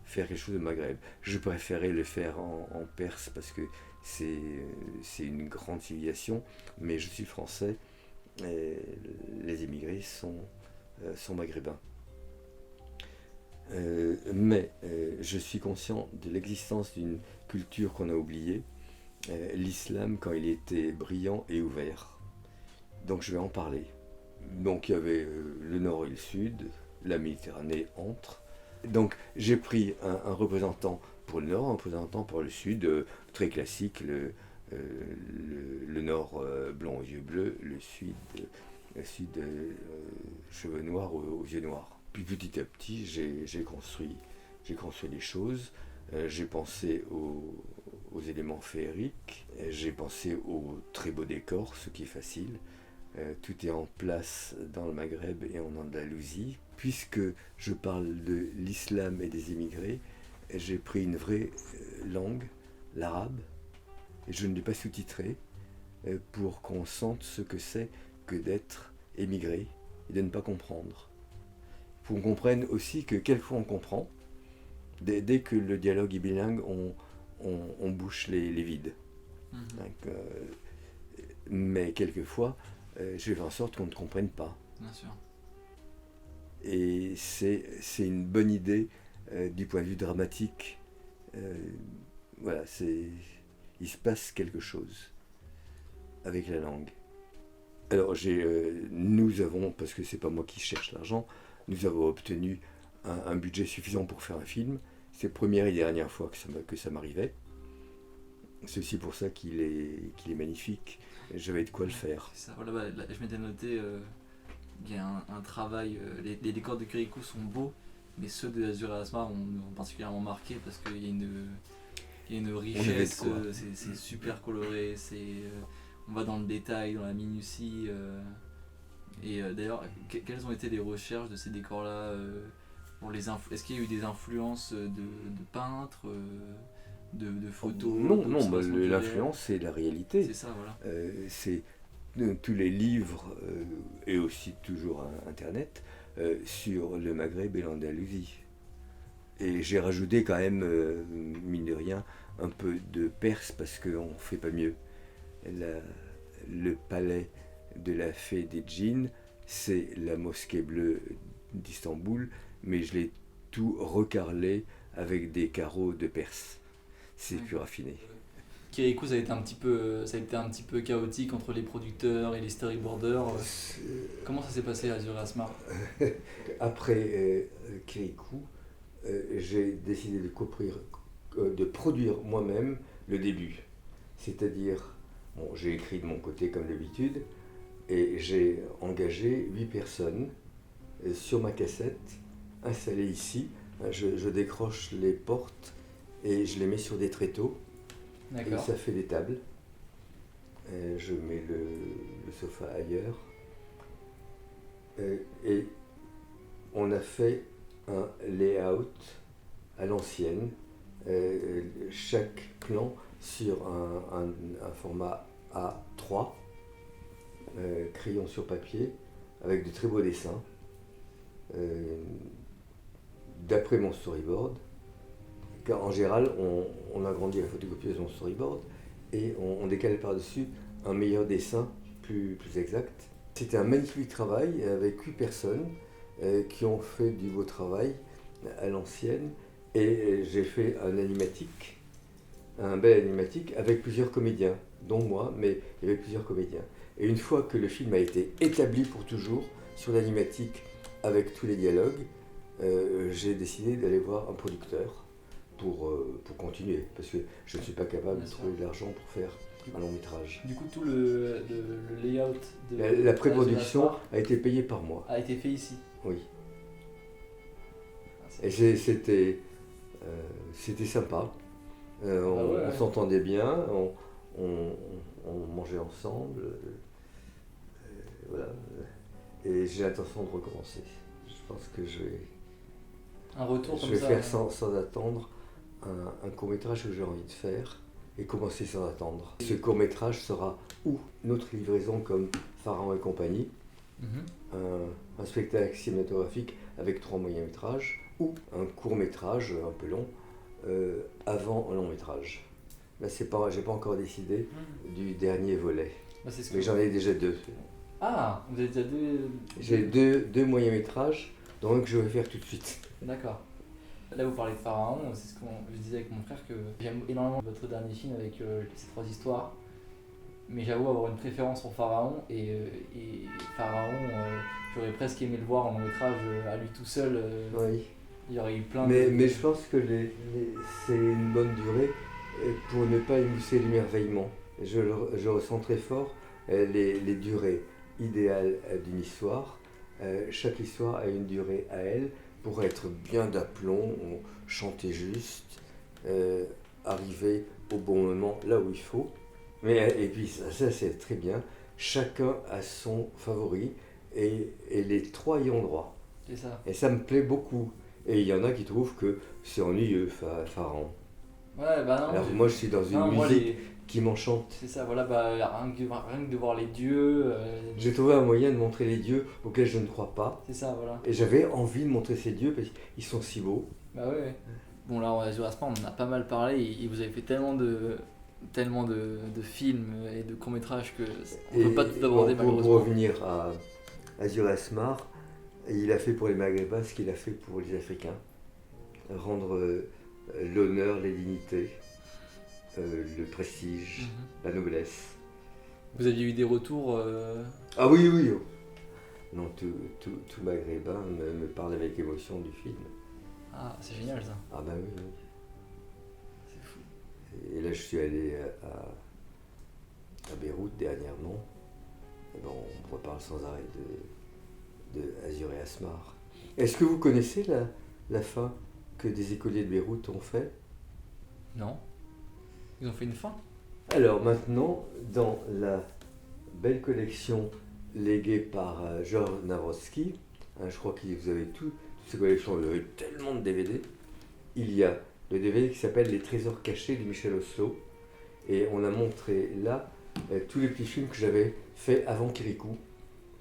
faire quelque chose de Maghreb. Je préférais le faire en Perse parce que c'est une grande civilisation, mais je suis français et les émigrés sont maghrébins. Mais je suis conscient de l'existence d'une culture qu'on a oubliée, l'islam quand il était brillant et ouvert. Donc je vais en parler. Donc il y avait le nord et le sud, la Méditerranée entre, Donc j'ai pris un représentant pour le nord, un représentant pour le sud, très classique, le nord blond aux yeux bleus, le sud cheveux noirs aux yeux noirs. Puis petit à petit j'ai construit les choses, j'ai pensé aux éléments féeriques, j'ai pensé aux très beaux décors, ce qui est facile. Tout est en place dans le Maghreb et en Andalousie. Puisque je parle de l'islam et des immigrés, j'ai pris une vraie langue, l'arabe, et je ne l'ai pas sous-titré pour qu'on sente ce que c'est que d'être émigré et de ne pas comprendre. Pour qu'on comprenne aussi que quelquefois on comprend, dès que le dialogue est bilingue, on bouche les vides. Donc, mais quelquefois, je fais en sorte qu'on ne comprenne pas. Bien sûr. Et c'est une bonne idée du point de vue dramatique. Voilà, il se passe quelque chose avec la langue. Alors nous avons, parce que c'est pas moi qui cherche l'argent, nous avons obtenu un budget suffisant pour faire un film. C'est la première et dernière fois que ça m'arrivait. C'est pour ça qu'il est magnifique. J'avais de quoi le faire. C'est ça, voilà, là, je m'étais noté qu'il y a un travail. Les décors de Kirikou sont beaux, mais ceux de Azur et Asmar m'ont particulièrement marqué parce qu'il y a une richesse, c'est super coloré, on va dans le détail, dans la minutie. Et d'ailleurs, quelles ont été les recherches de ces décors-là est-ce qu'il y a eu des influences de peintres de photos? Non, l'influence c'est la réalité. C'est ça, voilà. C'est tous les livres et aussi toujours Internet sur le Maghreb et l'Andalousie. Et j'ai rajouté quand même, mine de rien, un peu de Perse parce qu'on ne fait pas mieux. Le palais de la fée des djinns, c'est la mosquée bleue d'Istanbul, mais je l'ai tout recarrelé avec des carreaux de Perse. C'est plus raffiné. Kirikou, ça a été un petit peu chaotique entre les producteurs et les storyboarders. Comment ça s'est passé à Azur et Asmar? Après Kirikou, j'ai décidé de produire moi-même le début. C'est-à-dire, j'ai écrit de mon côté comme d'habitude, et j'ai engagé 8 personnes sur ma cassette, installées ici. Je décroche les portes et je les mets sur des tréteaux. D'accord. Et ça fait des tables. Je mets le sofa ailleurs. Et on a fait un layout à l'ancienne. Chaque plan sur un format A3, crayon sur papier, avec de très beaux dessins. D'après mon storyboard, car en général on agrandit la photocopieuse de mon storyboard et on décale par-dessus un meilleur dessin plus exact. C'était un magnifique travail avec 8 personnes qui ont fait du beau travail à l'ancienne, et j'ai fait un bel animatique avec plusieurs comédiens, dont moi, mais il y avait plusieurs comédiens. Et une fois que le film a été établi pour toujours sur l'animatique avec tous les dialogues, j'ai décidé d'aller voir un producteur pour continuer, parce que je ne suis pas capable de trouver de l'argent pour faire un long métrage. Du coup, tout le layout de la pré-production a été payée par moi. A été fait ici. Oui. Et c'était sympa. On s'entendait bien, on mangeait ensemble. Voilà. Et j'ai l'intention de recommencer. Je pense que je vais faire sans attendre un court-métrage que j'ai envie de faire et commencer sans attendre. Ce court-métrage sera ou notre livraison comme Pharaon et compagnie, un spectacle cinématographique avec 3 moyens-métrages, ou un court-métrage un peu long avant un long-métrage. Là, j'ai pas encore décidé du dernier volet, mais j'en ai déjà 2. Ah, vous avez déjà 2. J'ai deux moyens-métrages, donc je vais faire tout de suite. D'accord. Là, vous parlez de Pharaon, c'est ce que je disais avec mon frère, que j'aime énormément votre dernier film avec ces 3 histoires, mais j'avoue avoir une préférence pour Pharaon, et Pharaon, j'aurais presque aimé le voir en long métrage à lui tout seul. Oui. Il y aurait eu plein Mais je pense que c'est une bonne durée pour ne pas émousser l'émerveillement. Je ressens très fort les durées idéales d'une histoire. Chaque histoire a une durée à elle pour être bien d'aplomb, chanter juste, arriver au bon moment là où il faut. Et puis ça c'est très bien. Chacun a son favori et les trois y ont droit. C'est ça. Et ça me plaît beaucoup. Et il y en a qui trouvent que c'est ennuyeux, Pharaon. Ouais, bah non. Alors moi je suis dans une musique qui m'enchante. C'est ça, voilà, bah rien que de voir les dieux. J'ai trouvé un moyen de montrer les dieux auxquels je ne crois pas. C'est ça, voilà. Et j'avais envie de montrer ces dieux parce qu'ils sont si beaux. Bah ouais. Bon là, Azur Asmar, on en a pas mal parlé et vous avez fait tellement de films et de courts-métrages que on ne peut pas tout aborder malheureusement. Pour revenir à Azur Asmar, il a fait pour les Maghrébins ce qu'il a fait pour les Africains. Rendre l'honneur, les dignités, le prestige, la noblesse. Vous aviez eu des retours Ah oui, oui. Non, tout Maghrébin me parle avec émotion du film. Ah, c'est génial ça. Ah bah oui, oui. C'est fou. Et là, je suis allé à Beyrouth dernièrement. Et ben, on reparle sans arrêt de Azur et Asmar. Est-ce que vous connaissez la fin que des écoliers de Beyrouth ont fait? Non. Ils ont fait une fin? Alors maintenant, dans la belle collection léguée par Georges Navrosky, je crois que vous avez toutes ces collections, vous avez tellement de DVD, il y a le DVD qui s'appelle Les Trésors cachés de Michel Oslo, et on a montré là tous les petits films que j'avais fait avant Kirikou,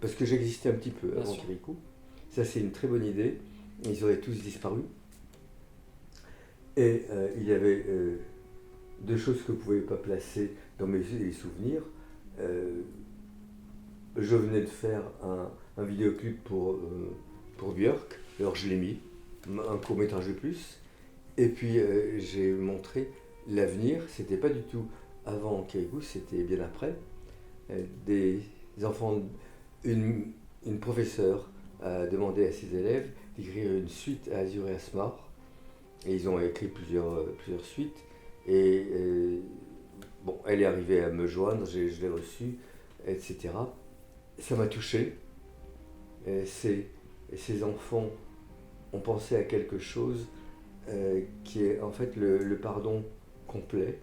parce que j'existais un petit peu avant Kirikou. Ça c'est une très bonne idée, ils auraient tous disparu. Et il y avait deux choses que vous ne pouvez pas placer dans mes souvenirs. Je venais de faire un vidéoclip pour Björk, alors je l'ai mis, un court-métrage de plus. Et puis j'ai montré l'avenir, c'était pas du tout avant Kirikou, c'était bien après. Des enfants, une professeure a demandé à ses élèves d'écrire une suite à Azur et Asmar. Et ils ont écrit plusieurs suites. Et bon, elle est arrivée à me joindre, je l'ai reçue, etc. Ça m'a touché. Ces enfants ont pensé à quelque chose qui est en fait le pardon complet.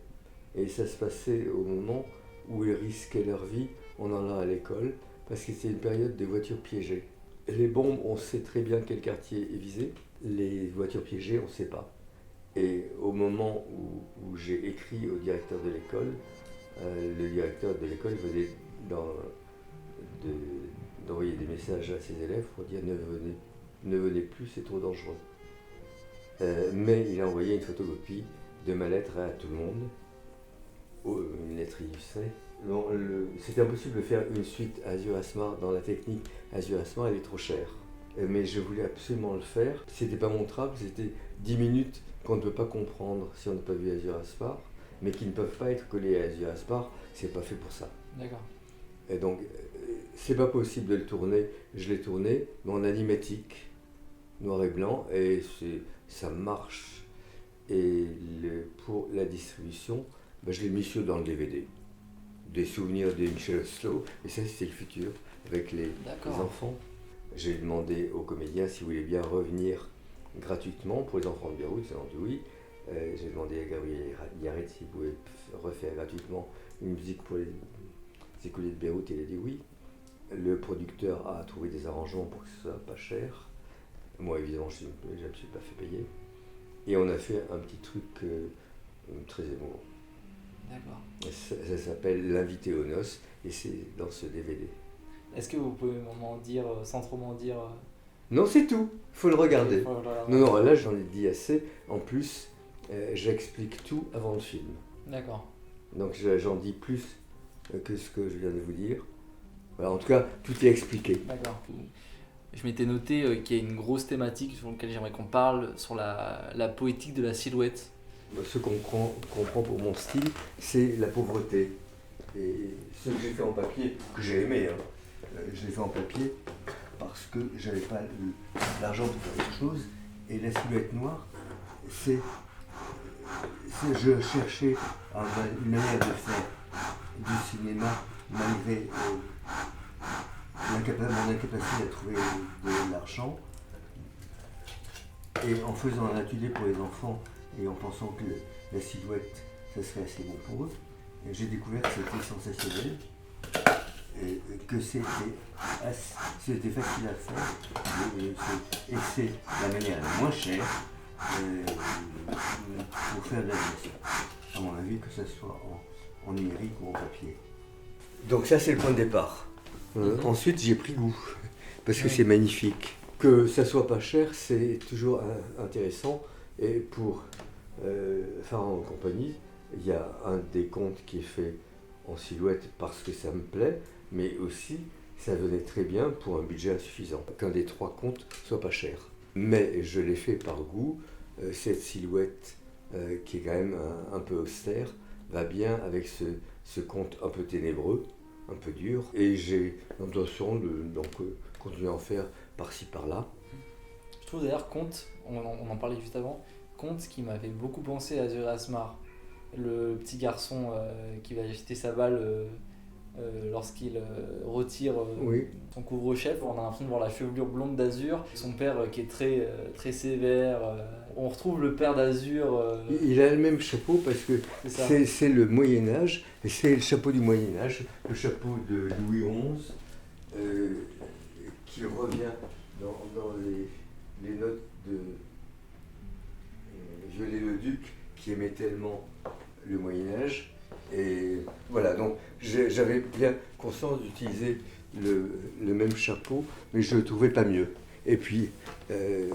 Et ça se passait au moment où ils risquaient leur vie en allant à l'école, parce que c'était une période de voitures piégées. Les bombes, on sait très bien quel quartier est visé. Les voitures piégées, on ne sait pas. Et au moment où j'ai écrit au directeur de l'école, le directeur de l'école venait d'envoyer des messages à ses élèves pour dire ne venez plus, c'est trop dangereux. Mais il a envoyé une photocopie de ma lettre à tout le monde, une lettre illustrée. C'était impossible de faire une suite à Azur Asmar dans la technique Azur Asmar, elle est trop chère. Mais je voulais absolument le faire. C'était pas montrable, c'était 10 minutes qu'on ne peut pas comprendre si on n'a pas vu Azur Asmar, mais qui ne peuvent pas être collés à Azur Asmar, c'est pas fait pour ça. D'accord. Et donc, c'est pas possible de le tourner. Je l'ai tourné, mais en animatique, noir et blanc, et ça marche. Et pour la distribution, je l'ai mis dans le DVD. Des souvenirs de Michel Oslo, et ça c'était le futur, avec les enfants. J'ai demandé aux comédiens s'ils voulaient bien revenir gratuitement pour les enfants de Beyrouth, ils ont dit oui. J'ai demandé à Gabriel Yared s'il pouvait refaire gratuitement une musique pour les écoliers de Beyrouth, il a dit oui. Le producteur a trouvé des arrangements pour que ce soit pas cher. Moi évidemment je ne me suis pas fait payer. Et on a fait un petit truc très émouvant. D'accord. Ça s'appelle L'invité aux noces et c'est dans ce DVD. Est-ce que vous pouvez m'en dire, sans trop m'en dire Non, c'est tout, il faut le regarder. Non, là j'en ai dit assez. En plus, j'explique tout avant le film. D'accord. Donc j'en dis plus que ce que je viens de vous dire. Voilà, en tout cas, tout est expliqué. D'accord. Je m'étais noté qu'il y a une grosse thématique sur laquelle j'aimerais qu'on parle, sur la poétique de la silhouette. Ce qu'on prend pour mon style, c'est la pauvreté. Et ce que j'ai fait en papier, que j'ai aimé, je l'ai fait en papier parce que j'avais pas l'argent pour faire autre chose. Et la silhouette noire, je cherchais une manière de faire du cinéma malgré mon incapacité à trouver de l'argent. Et en faisant un atelier pour les enfants et en pensant que la silhouette, ça serait assez bon pour eux, j'ai découvert que c'était sensationnel, et que c'était facile à faire, et que c'est la manière la moins chère pour faire de l'animation. À mon avis, que ce soit en numérique ou en papier. Donc ça, c'est le point de départ. Ensuite, j'ai pris goût, parce que c'est magnifique. Que ça soit pas cher, c'est toujours intéressant. Et pour Pharaon et compagnie, il y a un des contes qui est fait en silhouette parce que ça me plaît, mais aussi ça venait très bien pour un budget insuffisant. Qu'un des 3 contes soit pas cher. Mais je l'ai fait par goût. Cette silhouette qui est quand même un peu austère va bien avec ce conte un peu ténébreux, un peu dur. Et j'ai l'intention de continuer à en faire par-ci par-là. Je trouve d'ailleurs Conte, on en parlait juste avant, Conte qui m'a fait beaucoup penser à Azur et Asmar, le petit garçon qui va jeter sa balle lorsqu'il retire son couvre-chef. On a l'impression de voir la chevelure blonde d'Azur, son père qui est très sévère. On retrouve le père d'Azur. Il a le même chapeau parce que c'est le Moyen-Âge, et c'est le chapeau du Moyen-Âge, le chapeau de Louis XI, qui revient dans les notes de Viollet-le-Duc, qui aimait tellement le Moyen-Âge. Et voilà, donc j'avais bien conscience d'utiliser le même chapeau, mais je ne le trouvais pas mieux. Et puis,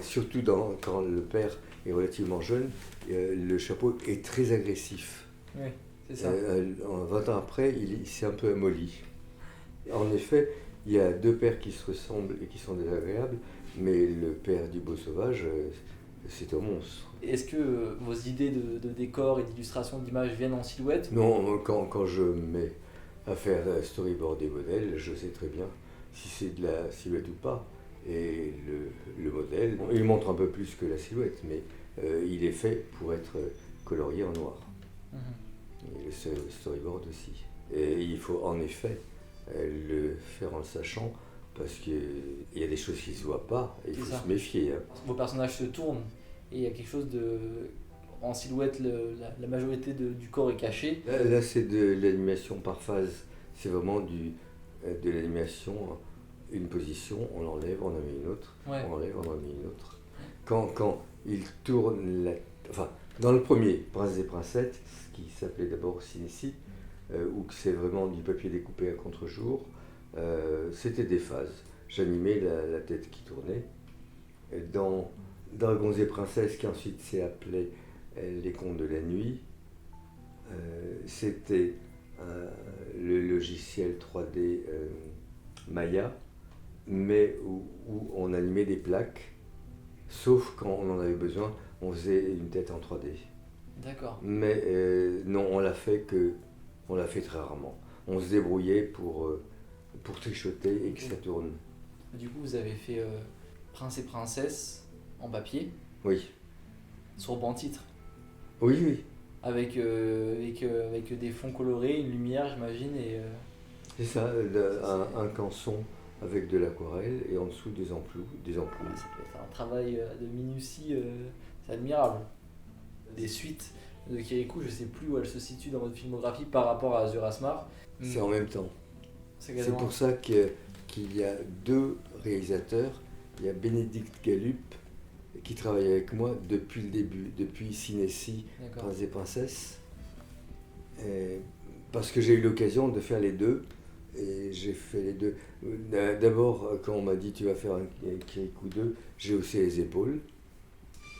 surtout quand le père est relativement jeune, le chapeau est très agressif. Oui, c'est ça. 20 ans après, il s'est un peu amolli. En effet, il y a 2 pères qui se ressemblent et qui sont désagréables, mais le père du Beau Sauvage, c'est un monstre. Est-ce que vos idées de décor et d'illustration d'images viennent en silhouette? Non, quand je me mets à faire storyboard des modèles, je sais très bien si c'est de la silhouette ou pas. Et le modèle, il montre un peu plus que la silhouette, mais il est fait pour être colorié en noir. Et le storyboard aussi. Et il faut en effet le faire en le sachant, parce qu'il y a des choses qui ne se voient pas, et il faut se méfier. Vos personnages se tournent, et il y a quelque chose de... En silhouette, la majorité du corps est cachée. Là c'est de l'animation par phase, c'est vraiment de l'animation, une position, on l'enlève, on en met une autre, on enlève, on en met une autre. Quand il tourne, dans le premier, Prince et Princesse, qui s'appelait d'abord Cinécie, où c'est vraiment du papier découpé à contre-jour, c'était des phases. J'animais la tête qui tournait. Dans Dragons et Princesses, qui ensuite s'est appelé Les Contes de la Nuit, c'était le logiciel 3D Maya, mais où on animait des plaques, sauf quand on en avait besoin, on faisait une tête en 3D. D'accord. Mais non, on l'a fait très rarement. On se débrouillait pour trichoter et que ça tourne. Du coup, vous avez fait Prince et Princesse en papier. Oui. Sur banc titre. Oui. Avec des fonds colorés, une lumière, j'imagine. C'est ça, un canson avec de l'aquarelle et en dessous des ampoules. Ça peut être un travail de minutie, c'est admirable. Des suites de Kirikou, je ne sais plus où elles se situent dans votre filmographie par rapport à Azur Asmar. C'est en même temps. C'est pour ça qu'il y a 2 réalisateurs. Il y a Bénédicte Galup qui travaille avec moi depuis le début, depuis Cinécie, Prince et Princesse. Parce que j'ai eu l'occasion de faire les 2. Et j'ai fait les 2. D'abord, quand on m'a dit tu vas faire un Kirikou 2, j'ai haussé les épaules.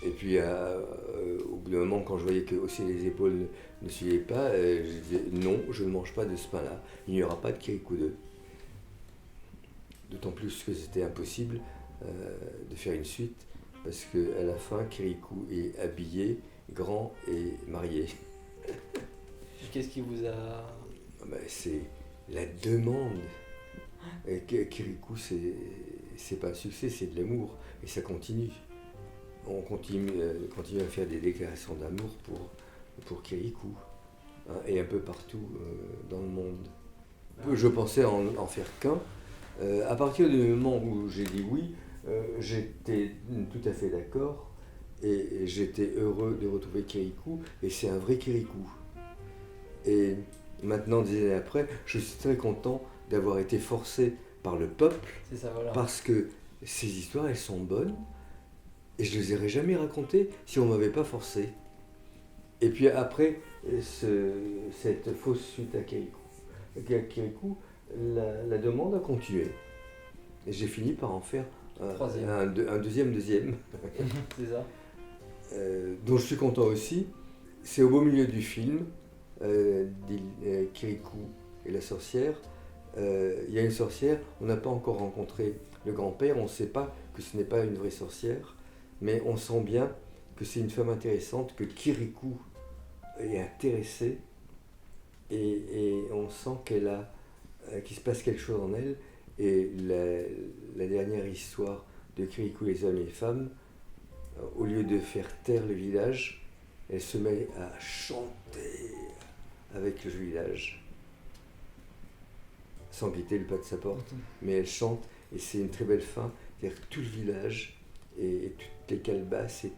Et puis au bout d'un moment, quand je voyais que hausser les épaules ne suivait pas, je disais non, je ne mange pas de ce pain-là. Il n'y aura pas de Kirikou 2. D'autant plus que c'était impossible de faire une suite, parce qu'à la fin, Kirikou est habillé, grand et marié. Qu'est-ce qui vous a... C'est la demande. Kirikou, c'est pas un succès, c'est de l'amour. Et ça continue. on continue à faire des déclarations d'amour pour Kirikou, hein, et un peu partout dans le monde. Je pensais en faire qu'un. À partir du moment où j'ai dit oui, j'étais tout à fait d'accord et j'étais heureux de retrouver Kirikou, et c'est un vrai Kirikou. Et maintenant, des années après, je suis très content d'avoir été forcé par le peuple, C'est ça, voilà. parce que ces histoires, elles sont bonnes, et je les aurais jamais racontées si on ne m'avait pas forcé. Et puis après, cette fausse suite à Kirikou, la demande a continué. Et j'ai fini par en faire un deuxième. C'est ça. Dont je suis content aussi. C'est au beau milieu du film, Kirikou et la sorcière. Il y a une sorcière, on n'a pas encore rencontré le grand-père, on ne sait pas que ce n'est pas une vraie sorcière, mais on sent bien que c'est une femme intéressante, que Kirikou est intéressée, et on sent qu'il se passe quelque chose en elle. Et la dernière histoire de Kirikou, les hommes et les femmes, au lieu de faire taire le village, elle se met à chanter avec le village, sans quitter le pas de sa porte, mais elle chante, et c'est une très belle fin. C'est-à-dire que tout le village, et toutes les calebasses, et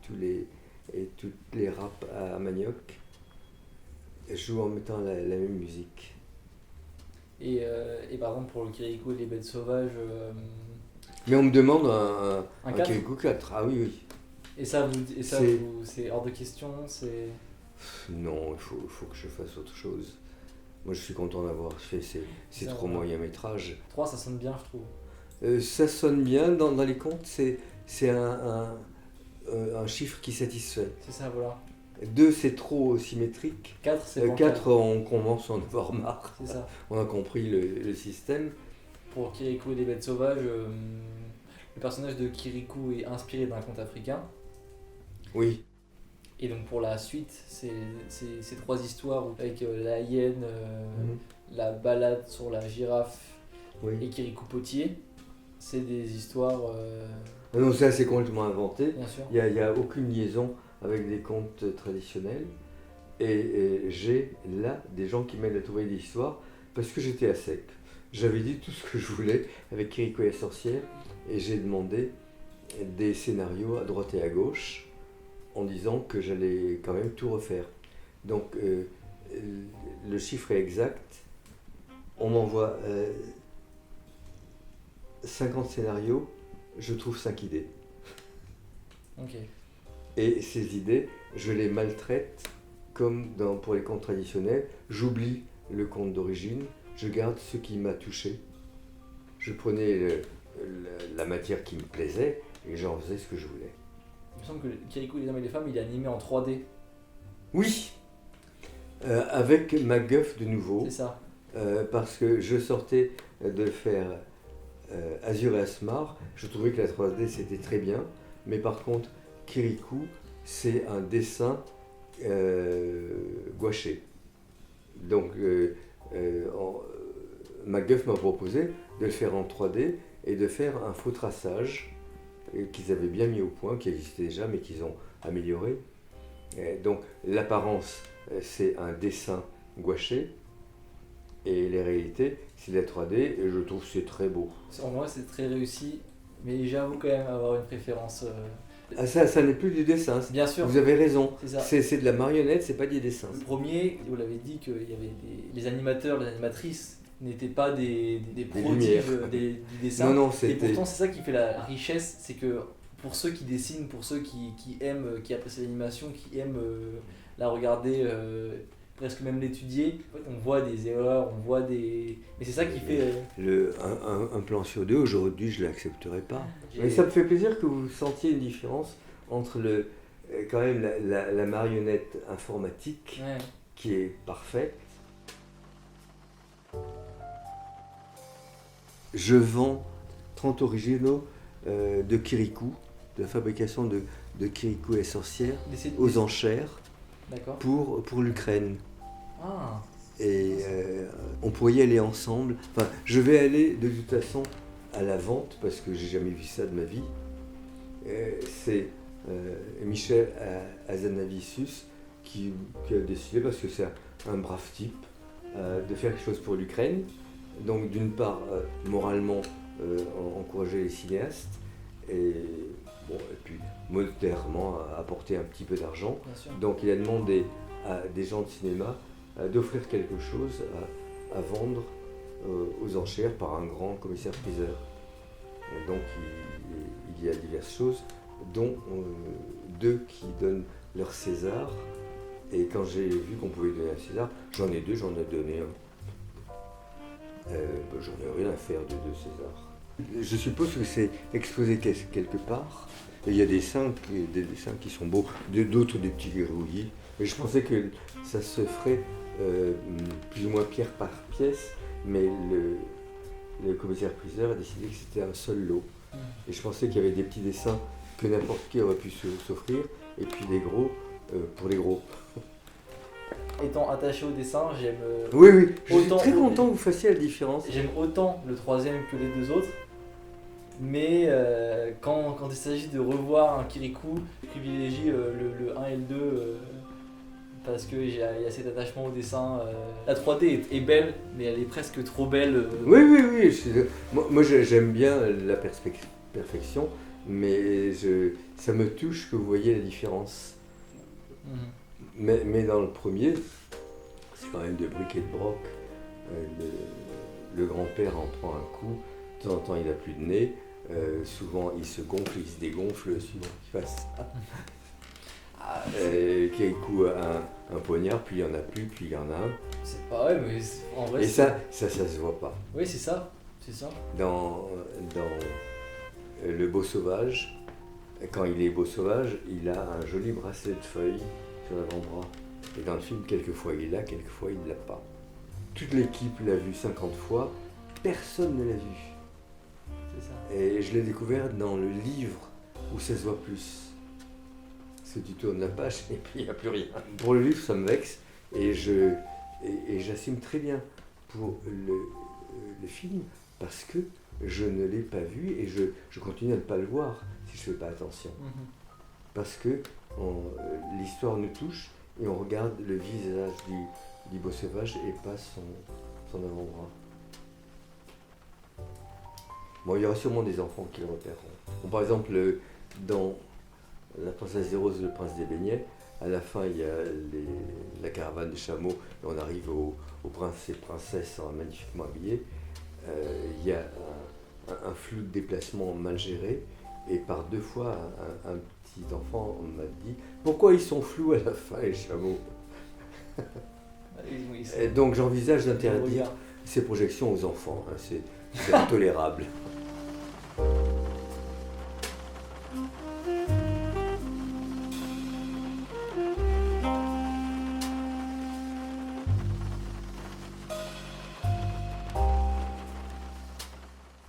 toutes les râpes à manioc jouent en mettant la même musique. Et par exemple, pour le Kirikou et les bêtes sauvages. Mais on me demande un 4? Kirikou 4. Ah oui, oui. Et ça, c'est hors de question, c'est... Non, il faut que je fasse autre chose. Moi, je suis content d'avoir fait ces 3 moyens métrages. 3, ça sonne bien, je trouve. Ça sonne bien, dans les contes, c'est un chiffre qui satisfait. C'est ça, voilà. 2, c'est trop symétrique. 4, c'est bancal. 4, on commence à en avoir marre. C'est ça. On a compris le système. Pour Kirikou et les bêtes sauvages, le personnage de Kirikou est inspiré d'un conte africain. Oui. Et donc pour la suite, c'est ces 3 histoires avec la hyène, la balade sur la girafe, Oui. et Kirikou Potier. C'est des histoires... Non, ça c'est complètement inventé. Bien sûr. Il n'y a aucune liaison avec des contes traditionnels. Et j'ai là des gens qui m'aident à trouver des histoires, parce que j'étais à sec. J'avais dit tout ce que je voulais avec Kirikou et la sorcière, et j'ai demandé des scénarios à droite et à gauche, en disant que j'allais quand même tout refaire. Donc le chiffre est exact. On m'envoie 50 scénarios, je trouve 5 idées. Ok. Et ces idées, je les maltraite comme pour les contes traditionnels. J'oublie le conte d'origine, je garde ce qui m'a touché. Je prenais la matière qui me plaisait et j'en faisais ce que je voulais. Il me semble que Kirikou et les hommes et les femmes, il est animé en 3D. Oui, avec MacGuff de nouveau. C'est ça. Parce que je sortais de faire Azur et Asmar, je trouvais que la 3D c'était très bien, mais par contre Kirikou c'est un dessin gouaché. Donc MacGuff m'a proposé de le faire en 3D et de faire un faux traçage qu'ils avaient bien mis au point, qui existait déjà mais qu'ils ont amélioré. Donc l'apparence c'est un dessin gouaché, et les réalités c'est de la 3D, et je trouve que c'est très beau. En vrai c'est très réussi, mais j'avoue quand même avoir une préférence... Ah, ça n'est plus du dessin. Bien sûr. Vous avez raison. C'est ça. C'est de la marionnette, c'est pas des dessins. Le premier, vous l'avez dit, qu'il y avait les animateurs, les animatrices n'étaient pas des prodiges du dessin. Non, et pourtant c'est ça qui fait la richesse, c'est que pour ceux qui dessinent, pour ceux qui aiment, qui apprécient l'animation, qui aiment la regarder, presque même l'étudier, en fait, on voit des erreurs, on voit des... Mais c'est ça qui fait... Un plan sur 2, aujourd'hui, je ne l'accepterai pas. Mais ça me fait plaisir que vous sentiez une différence entre quand même la marionnette informatique, ouais, qui est parfaite. Je vends 30 originaux de Kirikou, de la fabrication de Kirikou et sorcières, aux enchères. D'accord. Pour l'Ukraine. Ah. Et on pourrait y aller ensemble. Enfin, je vais aller de toute façon à la vente, parce que j'ai jamais vu ça de ma vie. C'est Michel Hazanavicius qui a décidé, parce que c'est un brave type, de faire quelque chose pour l'Ukraine. Donc d'une part, moralement, encourager les cinéastes, et puis modérément apporter un petit peu d'argent. Donc il a demandé à des gens de cinéma d'offrir quelque chose à vendre aux enchères par un grand commissaire-priseur. Donc il y a diverses choses, dont 2 qui donnent leur César. Et quand j'ai vu qu'on pouvait donner un César, j'en ai 2, j'en ai donné un. J'en ai rien à faire de 2 Césars. Je suppose que c'est exposé quelque part. Et il y a des dessins qui sont beaux, d'autres des petits verrouillis. Mais je pensais que ça se ferait plus ou moins pierre par pièce, mais le commissaire-priseur a décidé que c'était un seul lot. Et je pensais qu'il y avait des petits dessins que n'importe qui aurait pu s'offrir, et puis des gros pour les gros. Étant attaché au dessin, j'aime. Oui, je suis très content que vous fassiez la différence. J'aime autant le 3e que les 2 autres, mais quand il s'agit de revoir un Kirikou, je privilégie le 1 et le 2 parce qu'il y a cet attachement au dessin. La 3D est belle, mais elle est presque trop belle. Oui. Moi j'aime bien la perfection, mais ça me touche que vous voyez la différence. Mais dans le premier, c'est quand même de bric et de broc. Le grand-père en prend un coup, de temps en temps il n'a plus de nez, souvent il se gonfle, il se dégonfle suivant qu'il fasse ça. Kirikou a un poignard, puis il n'y en a plus, puis il y en a un. C'est pas vrai, mais en vrai. Et ça se voit pas. Oui, c'est ça. Dans Le Beau Sauvage, quand il est beau sauvage, il a un joli bracelet de feuilles sur l'avant-bras. Et dans le film, quelquefois il l'a, quelquefois il ne l'a pas. Toute l'équipe l'a vu 50 fois, personne ne l'a vu. C'est ça. Et je l'ai découvert dans le livre où ça se voit plus. Parce que tu tournes la page et puis il n'y a plus rien. Pour le livre, ça me vexe et j'assume très bien pour le film parce que je ne l'ai pas vu et je continue à ne pas le voir si je ne fais pas attention. Parce que l'histoire nous touche et on regarde le visage du beau sauvage et pas son avant-bras. Bon, il y aura sûrement des enfants qui le repéreront. Bon, par exemple, dans La princesse des roses, le prince des beignets, à la fin il y a la caravane des chameaux et on arrive aux princes et princesses magnifiquement habillés. Il y a un flou de déplacement mal géré et par 2 fois un petit enfant m'a dit « Pourquoi ils sont flous à la fin les chameaux ?» Et donc j'envisage d'interdire ces projections aux enfants, hein, c'est intolérable.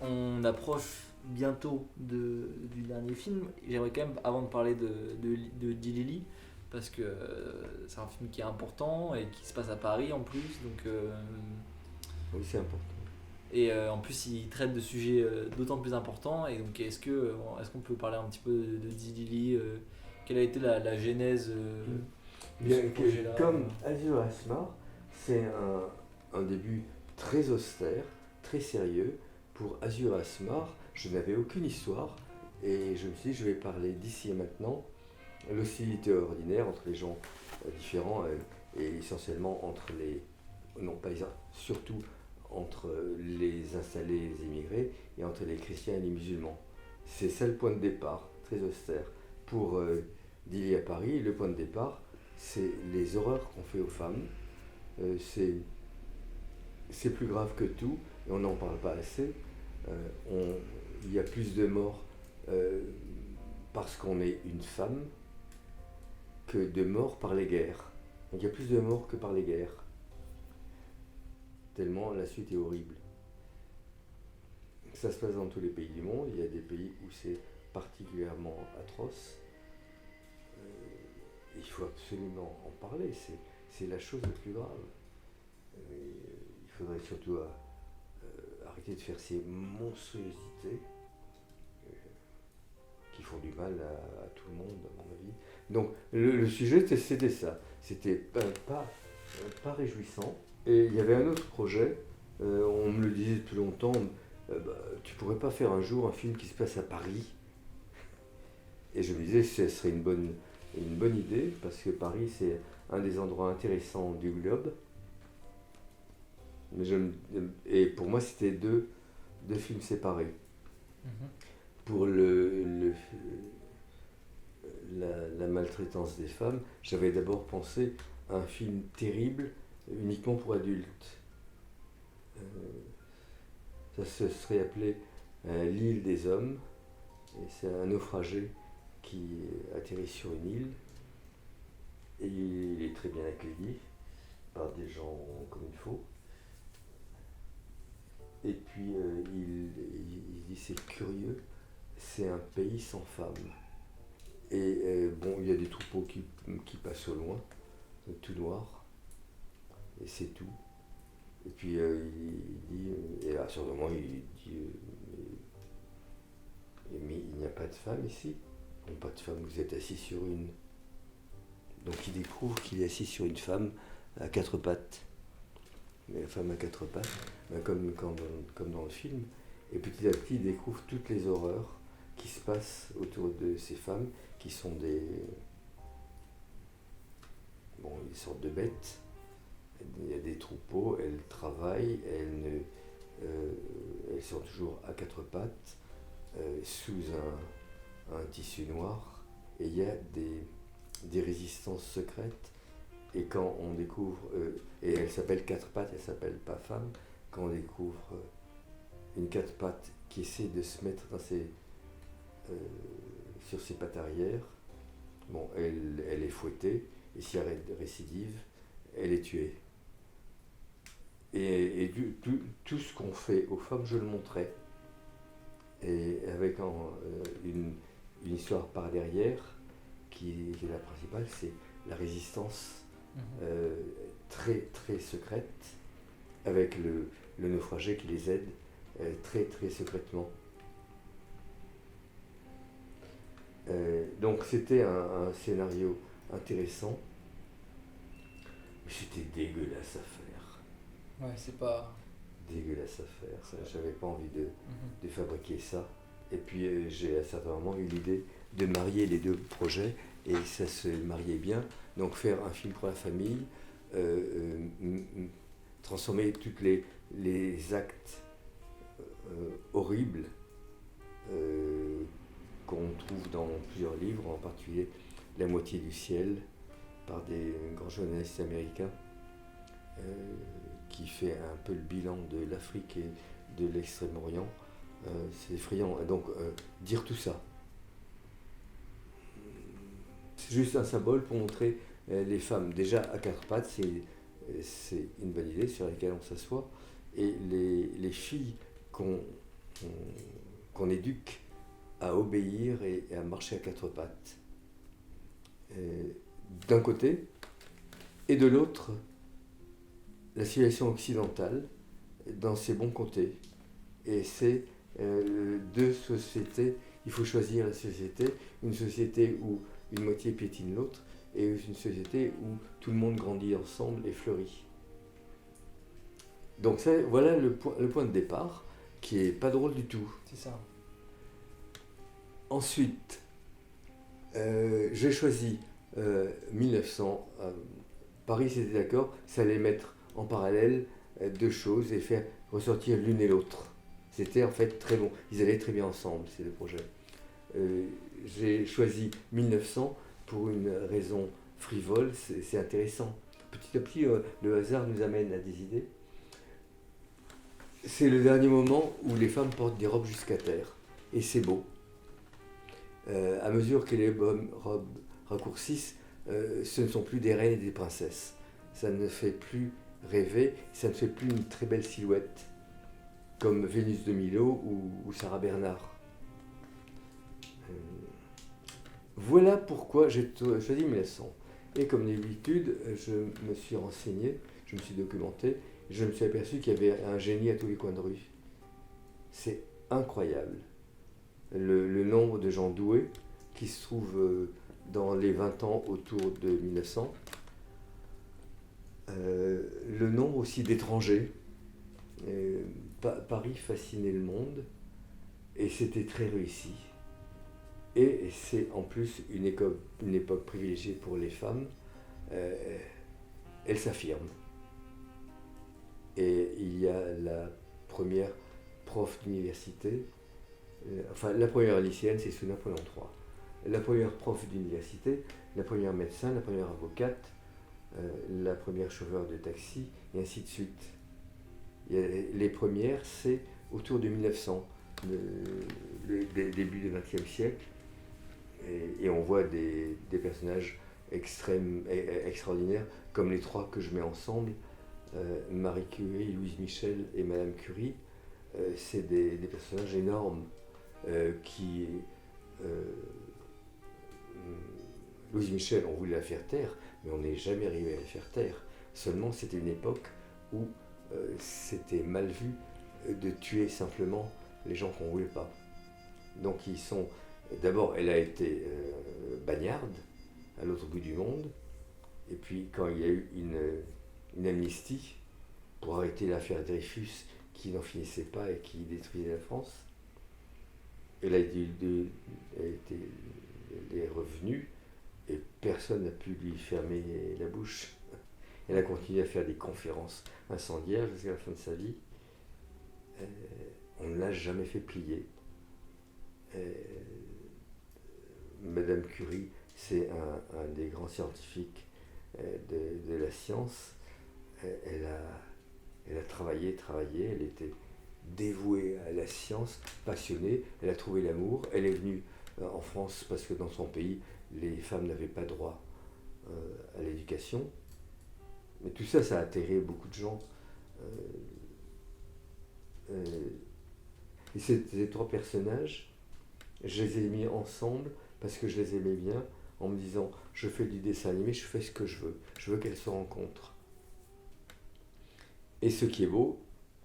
On approche bientôt du dernier film. J'aimerais quand même, avant de parler de Dilili, parce que c'est un film qui est important et qui se passe à Paris en plus. Donc, oui, c'est important. Et en plus, il traite de sujets d'autant plus importants. Et donc, est-ce qu'on peut parler un petit peu de Dilili quelle a été la genèse de ce projet-là? Comme Azur Asmar, c'est un début très austère, très sérieux. Pour Azur Asmar, je n'avais aucune histoire et je me suis dit, je vais parler d'ici et maintenant, l'hostilité ordinaire entre les gens différents et essentiellement entre surtout entre les installés et les immigrés et entre les chrétiens et les musulmans. C'est ça le point de départ, très austère. Pour Dilili à Paris, le point de départ, c'est les horreurs qu'on fait aux femmes. C'est plus grave que tout et on n'en parle pas assez. Il y a plus de morts parce qu'on est une femme que de morts par les guerres. Donc il y a plus de morts que par les guerres. Tellement la suite est horrible. Ça se passe dans tous les pays du monde. Il y a des pays où c'est particulièrement atroce. Il faut absolument en parler. C'est la chose la plus grave. Il faudrait surtout arrêter de faire ces monstruosités qu'il font du mal à tout le monde, à mon avis. Donc le sujet, c'était ça. C'était pas réjouissant. Et il y avait un autre projet, on me le disait depuis longtemps, tu pourrais pas faire un jour un film qui se passe à Paris. Et je me disais que ce serait une bonne idée, parce que Paris, c'est un des endroits intéressants du globe. Et pour moi, c'était deux films séparés. Pour la maltraitance des femmes, j'avais d'abord pensé à un film terrible, uniquement pour adultes. Ça se serait appelé L'île des hommes. Et c'est un naufragé qui atterrit sur une île. Et il est très bien accueilli par des gens comme il faut. Et puis il dit c'est curieux, c'est un pays sans femmes. Et il y a des troupeaux qui passent au loin, tout noir, et c'est tout. Et puis il dit, et à sur le moment il dit mais il n'y a pas de femmes ici. Non, pas de femme, vous êtes assis sur une. Donc il découvre qu'il est assis sur une femme à quatre pattes. Mais la femme à quatre pattes, comme dans le film. Et petit à petit, il découvre toutes les horreurs qui se passent autour de ces femmes, qui sont des sortes de bêtes. Il y a des troupeaux, elles travaillent, elles sont toujours à quatre pattes, sous un tissu noir. Et il y a des résistances secrètes. Et quand on découvre, et elle s'appelle quatre pattes, elle s'appelle pas femme, quand on découvre une quatre pattes qui essaie de se mettre sur ses pattes arrière, elle est fouettée, et si elle récidive, elle est tuée. Et tout ce qu'on fait aux femmes, je le montrais. Et avec une histoire par derrière, qui est la principale, c'est la résistance très très secrète, avec le naufragé qui les aide très très secrètement. Donc c'était un scénario intéressant, mais c'était dégueulasse à faire. Ouais, c'est pas... Dégueulasse à faire, ça, j'avais pas envie de fabriquer ça. Et puis j'ai à certains moments eu l'idée de marier les deux projets, et ça se mariait bien. Donc faire un film pour la famille, transformer tous les actes horribles qu'on trouve dans plusieurs livres, en particulier La moitié du ciel, par des grands journalistes américains, qui fait un peu le bilan de l'Afrique et de l'Extrême-Orient. C'est effrayant. Donc dire tout ça, c'est juste un symbole pour montrer les femmes déjà à quatre pattes, c'est une bonne idée sur laquelle on s'assoit, et les filles qu'on éduque à obéir et à marcher à quatre pattes. D'un côté, et de l'autre, la civilisation occidentale dans ses bons côtés. Et c'est deux sociétés, il faut choisir la société, une société où une moitié piétine l'autre, et une société où tout le monde grandit ensemble et fleurit. Donc voilà le point de départ, qui est pas drôle du tout. C'est ça. Ensuite, j'ai choisi 1900. Paris c'était d'accord, ça allait mettre en parallèle deux choses et faire ressortir l'une et l'autre. C'était en fait très bon. Ils allaient très bien ensemble, ces deux projets. J'ai choisi 1900 pour une raison frivole, c'est intéressant. Petit à petit, le hasard nous amène à des idées. C'est le dernier moment où les femmes portent des robes jusqu'à terre. Et c'est beau. À mesure que les robes raccourcissent, ce ne sont plus des reines et des princesses. Ça ne fait plus rêver, ça ne fait plus une très belle silhouette, comme Vénus de Milo ou Sarah Bernard. Voilà pourquoi j'ai choisi 1900. Et comme d'habitude, je me suis renseigné, je me suis documenté, je me suis aperçu qu'il y avait un génie à tous les coins de rue. C'est incroyable. Le nombre de gens doués qui se trouve dans les 20 ans autour de 1900. Le nombre aussi d'étrangers. Paris fascinait le monde et c'était très réussi. Et c'est en plus une époque privilégiée pour les femmes. Elles s'affirment. Et il y a la première prof d'université, enfin la première lycéenne, c'est sous Napoléon III. La première prof d'université, la première médecin, la première avocate, la première chauffeur de taxi, et ainsi de suite. Les premières, c'est autour de 1900, le début du XXe siècle, et on voit des personnages extraordinaires, comme les trois que je mets ensemble, Marie Curie, Louise Michel et Madame Curie. C'est des personnages énormes qui... Louise Michel, on voulait la faire taire, mais on n'est jamais arrivé à la faire taire. Seulement, c'était une époque où c'était mal vu de tuer simplement les gens qu'on ne voulait pas. Donc ils sont... D'abord, elle a été bagnarde à l'autre bout du monde, et puis quand il y a eu une amnistie pour arrêter l'affaire Dreyfus qui n'en finissait pas et qui détruisait la France, elle est revenue et personne n'a pu lui fermer la bouche. Elle a continué à faire des conférences incendiaires jusqu'à la fin de sa vie. On ne l'a jamais fait plier. Madame Curie, c'est un des grands scientifiques de la science. Elle a travaillé, elle était dévouée à la science, passionnée, elle a trouvé l'amour. Elle est venue en France parce que dans son pays, les femmes n'avaient pas droit à l'éducation. Mais tout ça, ça a atterré beaucoup de gens. Et ces trois personnages, je les ai mis ensemble parce que je les aimais bien, en me disant, je fais du dessin animé, je fais ce que je veux qu'elles se rencontrent. Et ce qui est beau,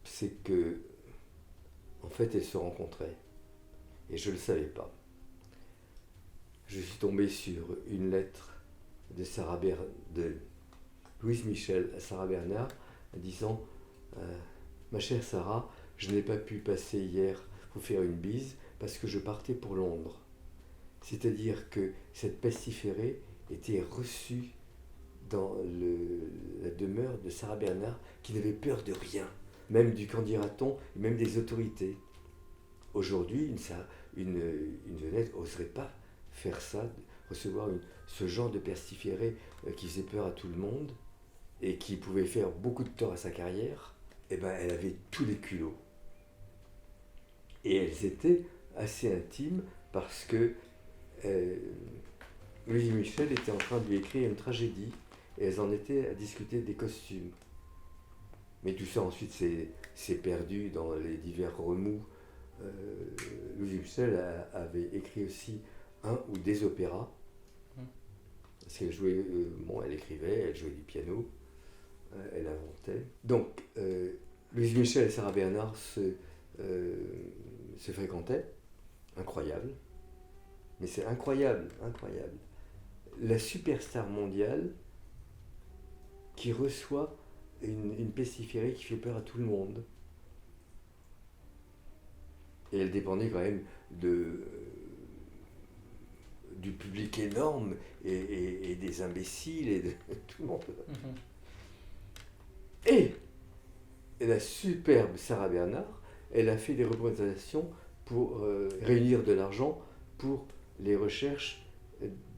c'est que, en fait, elles se rencontraient. Et je ne le savais pas. Je suis tombé sur une lettre de Louise Michel à Sarah Bernard, disant ma chère Sarah, je n'ai pas pu passer hier vous faire une bise parce que je partais pour Londres. C'est-à-dire que cette pestiférée était reçue dans la demeure de Sarah Bernard, qui n'avait peur de rien, même du qu'en dira-t-on, même des autorités. Aujourd'hui, une vedette n'oserait pas faire ça, recevoir ce genre de pestiférée qui faisait peur à tout le monde et qui pouvait faire beaucoup de tort à sa carrière. Eh ben, elle avait tous les culots. Et elles étaient assez intimes parce que Louise Michel était en train de lui écrire une tragédie et elles en étaient à discuter des costumes. Mais tout ça ensuite s'est perdu dans les divers remous. Louise Michel avait écrit aussi un ou des opéras. Parce qu'elle jouait, elle écrivait, elle jouait du piano, elle inventait. Donc, Louise Michel et Sarah Bernard se fréquentaient. Incroyable. Mais c'est incroyable. La superstar mondiale qui reçoit une pestiférée qui fait peur à tout le monde. Et elle dépendait quand même du public énorme et des imbéciles et de tout le monde. Et la superbe Sarah Bernard, elle a fait des représentations pour réunir de l'argent pour les recherches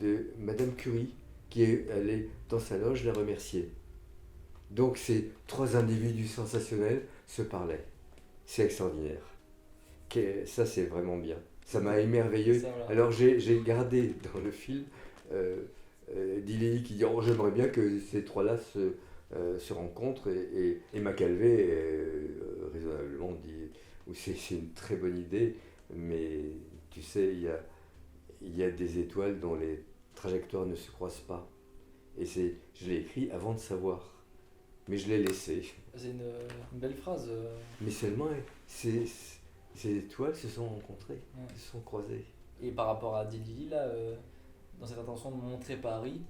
de Madame Curie, qui est allée dans sa loge la remercier. Donc ces trois individus sensationnels se parlaient. C'est extraordinaire. Ça, c'est vraiment bien. Ça m'a émerveillé. Alors j'ai gardé dans le film Dilly qui dit « j'aimerais bien que ces trois-là se rencontrent » et Macalvé raisonnablement dit « c'est une très bonne idée, mais tu sais, il y a des étoiles dont les trajectoires ne se croisent pas. » Et je l'ai écrit avant de savoir. Mais je l'ai laissé. C'est une belle phrase. Mais seulement, ces étoiles se sont rencontrées, se sont croisées. Et par rapport à Dili, là, dans cette intention de montrer Paris,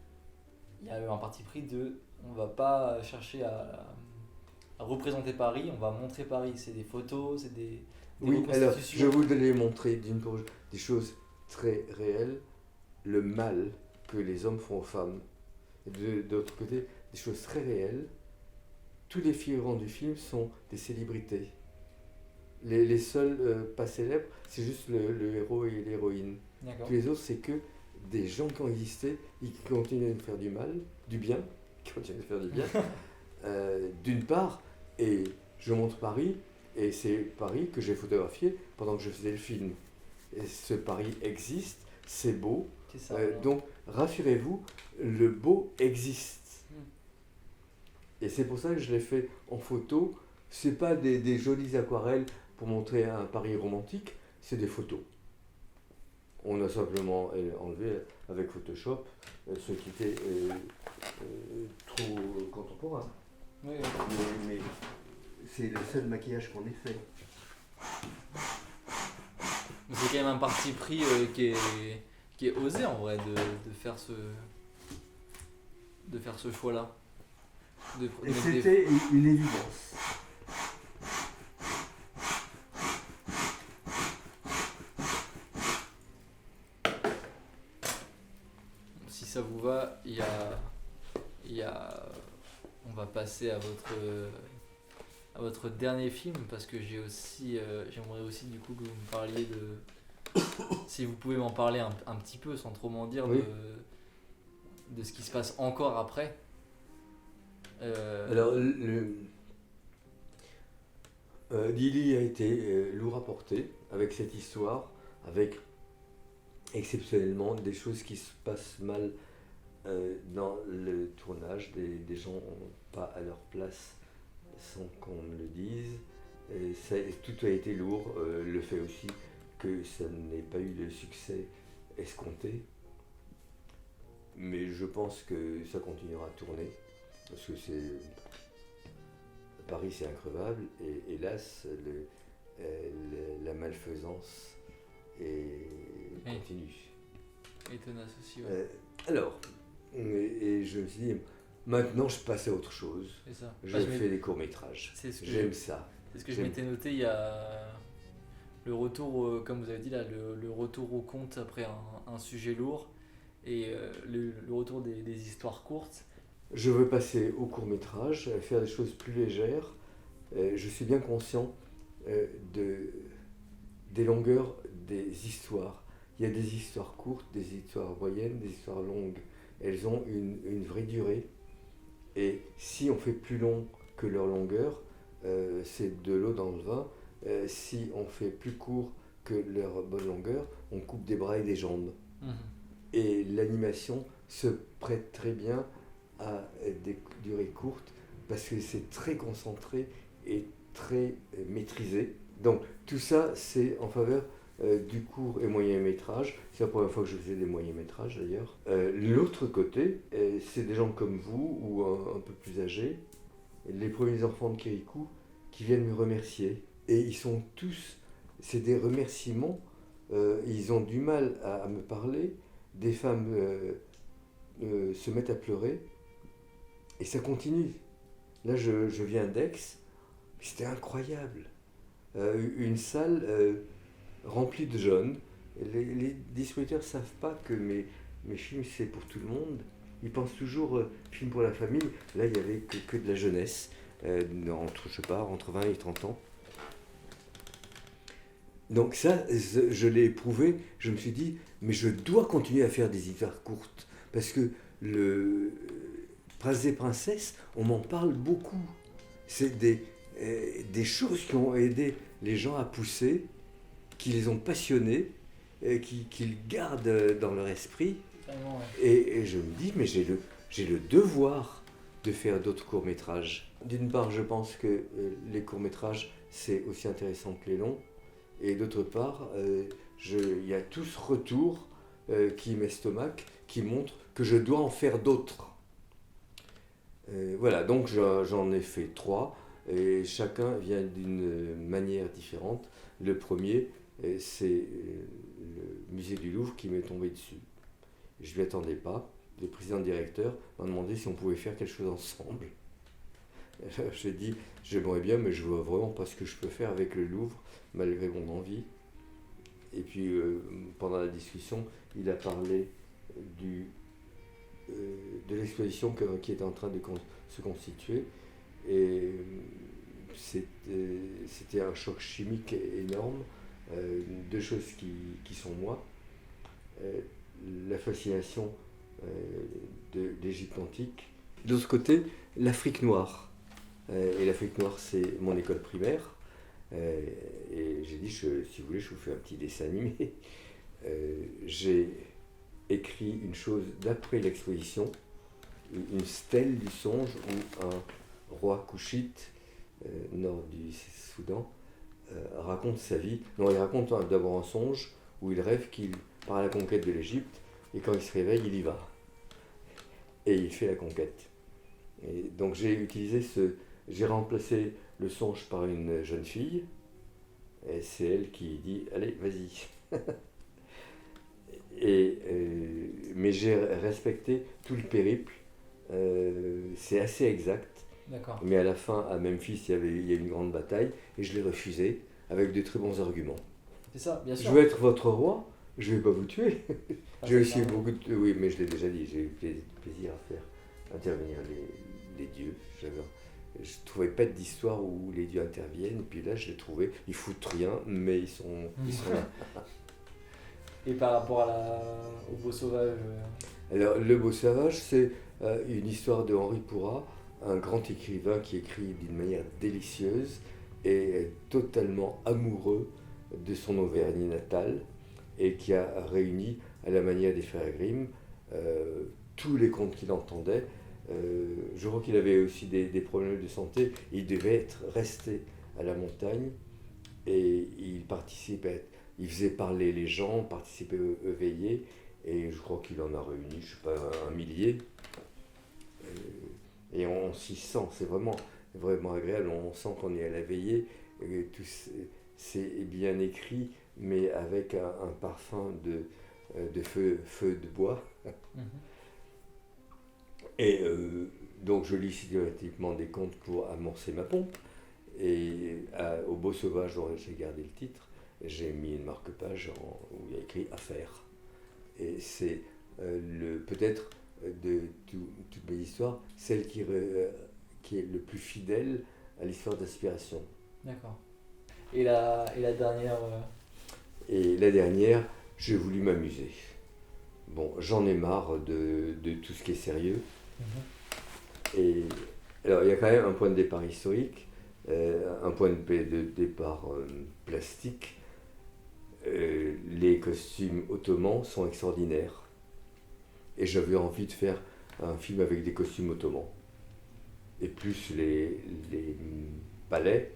il y a eu un parti pris de on va pas chercher à représenter Paris, on va montrer Paris. C'est des photos, c'est des Oui, alors reconstitutions. je voudrais montrer des choses très réelles, le mal que les hommes font aux femmes. Et de l'autre côté, des choses très réelles. Tous les figurants du film sont des célébrités. Les seuls pas célèbres, c'est juste le héros et l'héroïne. D'accord. Tous les autres, c'est que des gens qui ont existé et qui continuent de faire du mal, du bien, qui continuent de faire du bien, d'une part, et je montre Paris, et c'est Paris que j'ai photographié pendant que je faisais le film. Et ce Paris existe, c'est beau, C'est ça. donc rassurez-vous, le beau existe. Et c'est pour ça que je l'ai fait en photo. C'est pas des jolies aquarelles pour montrer un Paris romantique, c'est des photos. On a simplement enlevé avec Photoshop ce qui était trop contemporain. Oui, Mais c'est le seul maquillage qu'on ait fait. mais c'est quand même un parti pris qui est osé en vrai de faire ce choix-là. De Et mettre des- c'était une évidence. Si ça vous va, on va passer à votre dernier film parce que j'aimerais aussi du coup que vous me parliez de, si vous pouvez m'en parler un petit peu sans trop m'en dire, Oui. de ce qui se passe encore après. Alors, Dili a été lourd à porter avec cette histoire, avec exceptionnellement des choses qui se passent mal dans le tournage, des gens pas à leur place sans qu'on le dise. Et tout a été lourd, le fait aussi que ça n'ait pas eu le succès escompté. Mais je pense que ça continuera à tourner, parce que Paris c'est increvable, et hélas, la malfaisance continue. Et tenace aussi, ouais. Alors, et je me suis dit, maintenant je passe à autre chose. C'est ça. Je Bah, fais des courts-métrages. C'est ce que J'aime ça. C'est ce que je m'étais noté, il y a le retour, comme vous avez dit là, le retour au conte après un sujet lourd et le retour des histoires courtes. Je veux passer au court-métrage, faire des choses plus légères. Je suis bien conscient des longueurs des histoires. Il y a des histoires courtes, des histoires moyennes, des histoires longues. Elles ont une vraie durée. Et si on fait plus long que leur longueur, c'est de l'eau dans le vin. Si on fait plus court que leur bonne longueur, on coupe des bras et des jambes. Et l'animation se prête très bien à des durées courtes parce que c'est très concentré et très maîtrisé. Donc tout ça, c'est en faveur du court et moyen métrage. C'est la première fois que je faisais des moyens métrages d'ailleurs. L'autre côté, c'est des gens comme vous ou un peu plus âgés, les premiers enfants de Kirikou qui viennent me remercier. Et ils sont tous, c'est des remerciements, ils ont du mal à me parler. Des femmes se mettent à pleurer et ça continue. Là, je viens d'Aix, c'était incroyable. Une salle remplie de jeunes. Les distributeurs ne savent pas que mes films, c'est pour tout le monde. Ils pensent toujours film pour la famille. Là, il n'y avait que de la jeunesse, entre 20 et 30 ans. Donc ça, je l'ai éprouvé. Je me suis dit, mais je dois continuer à faire des histoires courtes. Parce que le Prince et Princesse, on m'en parle beaucoup. C'est des choses qui ont aidé les gens à pousser, qui les ont passionnés, qu'ils gardent dans leur esprit. Vraiment, ouais. Et je me dis, mais j'ai le devoir de faire d'autres courts-métrages. D'une part, je pense que les courts-métrages, c'est aussi intéressant que les longs. Et d'autre part, il y a tout ce retour qui m'estomaque, qui montre que je dois en faire d'autres. Voilà, donc j'en ai fait 3, et chacun vient d'une manière différente. Le premier, c'est musée du Louvre qui m'est tombé dessus. Je ne m'y attendais pas. Le président-directeur m'a demandé si on pouvait faire quelque chose ensemble. J'ai dit, j'aimerais bien, mais je vois vraiment pas ce que je peux faire avec le Louvre, malgré mon envie. Et puis, pendant la discussion, il a parlé de l'exposition qui était en train de se constituer. Et c'était un choc chimique énorme. Deux choses qui sont moi. La fascination de l'Égypte antique. D'autre côté, l'Afrique noire. Et l'Afrique noire, c'est mon école primaire. Et j'ai dit, si vous voulez, je vous fais un petit dessin animé. J'ai écrit une chose d'après l'exposition, une stèle du songe où un roi couchite, nord du Soudan, raconte sa vie. Non, il raconte d'abord un songe où il rêve qu'il part à la conquête de l'Égypte, et quand il se réveille, il y va. Et il fait la conquête. Et donc j'ai remplacé le songe par une jeune fille, et c'est elle qui dit « Allez, vas-y ». Mais j'ai respecté tout le périple, c'est assez exact. D'accord. Mais à la fin, à Memphis, il y a eu une grande bataille, et je l'ai refusé, avec de très bons arguments. C'est ça, bien sûr. Je veux être votre roi, je ne vais pas vous tuer. Ah, J'ai c'est aussi clair. beaucoup de... Oui, mais je l'ai déjà dit, j'ai eu plaisir à faire intervenir les dieux. Je ne trouvais pas d'histoire où les dieux interviennent, et puis là, je l'ai trouvé. Ils foutent rien, mais ils sont là. Et par rapport au beau sauvage Alors, le beau sauvage, c'est une histoire de Henri Pourrat, un grand écrivain qui écrit d'une manière délicieuse et totalement amoureux de son Auvergne natale, et qui a réuni, à la manière des frères Grimm, tous les contes qu'il entendait. Je crois qu'il avait aussi des problèmes de santé. Il devait rester à la montagne, et il participait, il faisait parler les gens, participait aux veillées, et je crois qu'il en a réuni, je ne sais pas, 1 millier. Et on s'y sent, c'est vraiment agréable, on sent qu'on est à la veillée, et c'est bien écrit, mais avec un parfum de feu de bois. Et donc je lis systématiquement des contes pour amorcer ma pompe. Et au Beau Sauvage, dont j'ai gardé le titre, j'ai mis une marque-page où il y a écrit Affaires. Et c'est peut-être de toutes mes histoires, celle qui est le plus fidèle à l'histoire d'inspiration. D'accord. Et la dernière Et la dernière, j'ai voulu m'amuser. Bon, j'en ai marre de tout ce qui est sérieux. Et alors, il y a quand même un point de départ historique, un point de départ plastique. Les costumes ottomans sont extraordinaires. Et j'avais envie de faire un film avec des costumes ottomans. Et plus les palais,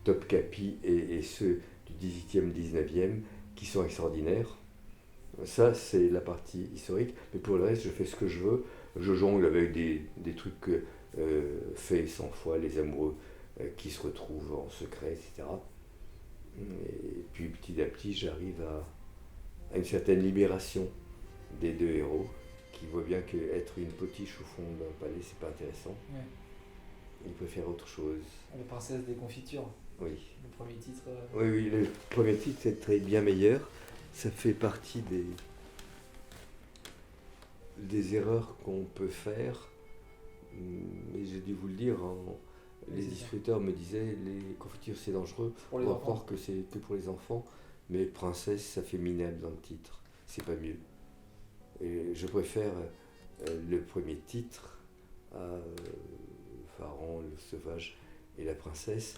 Topkapi et ceux du 18e, 19e, qui sont extraordinaires. Ça, c'est la partie historique. Mais pour le reste, je fais ce que je veux. Je jongle avec des trucs faits 100 fois, les amoureux qui se retrouvent en secret, etc. Et puis petit à petit, j'arrive à une certaine libération des deux héros, qui voient bien qu'être une potiche au fond d'un palais, c'est pas intéressant. Ouais. Ils préfèrent autre chose. La princesse des confitures, Oui. le premier titre. Oui, le premier titre est très bien meilleur. Ça fait partie des erreurs qu'on peut faire. Mais j'ai dû vous le dire, les distributeurs me disaient les confitures c'est dangereux, Pour on les va enfants. croire que c'est que pour les enfants, mais princesse ça fait minable dans le titre, c'est pas mieux. Et je préfère le premier titre à Pharaon, le sauvage et la princesse.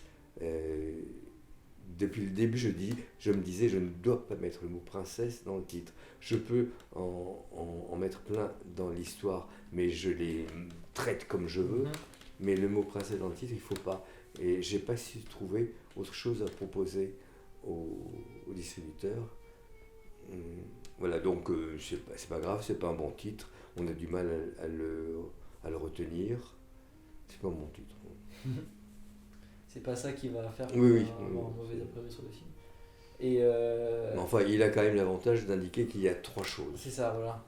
Depuis le début, je me disais, je ne dois pas mettre le mot princesse dans le titre. Je peux en mettre plein dans l'histoire, mais je les traite comme je veux. Mais le mot princesse dans le titre, il ne faut pas. Et j'ai pas su trouver autre chose à proposer aux distributeurs. Voilà, donc c'est pas grave, c'est pas un bon titre. On a du mal à le retenir. C'est pas un bon titre. C'est pas ça qui va faire Oui, avoir un mauvais a priori sur le film. Et Mais enfin, il a quand même l'avantage d'indiquer qu'il y a 3 choses. c'est ça, voilà.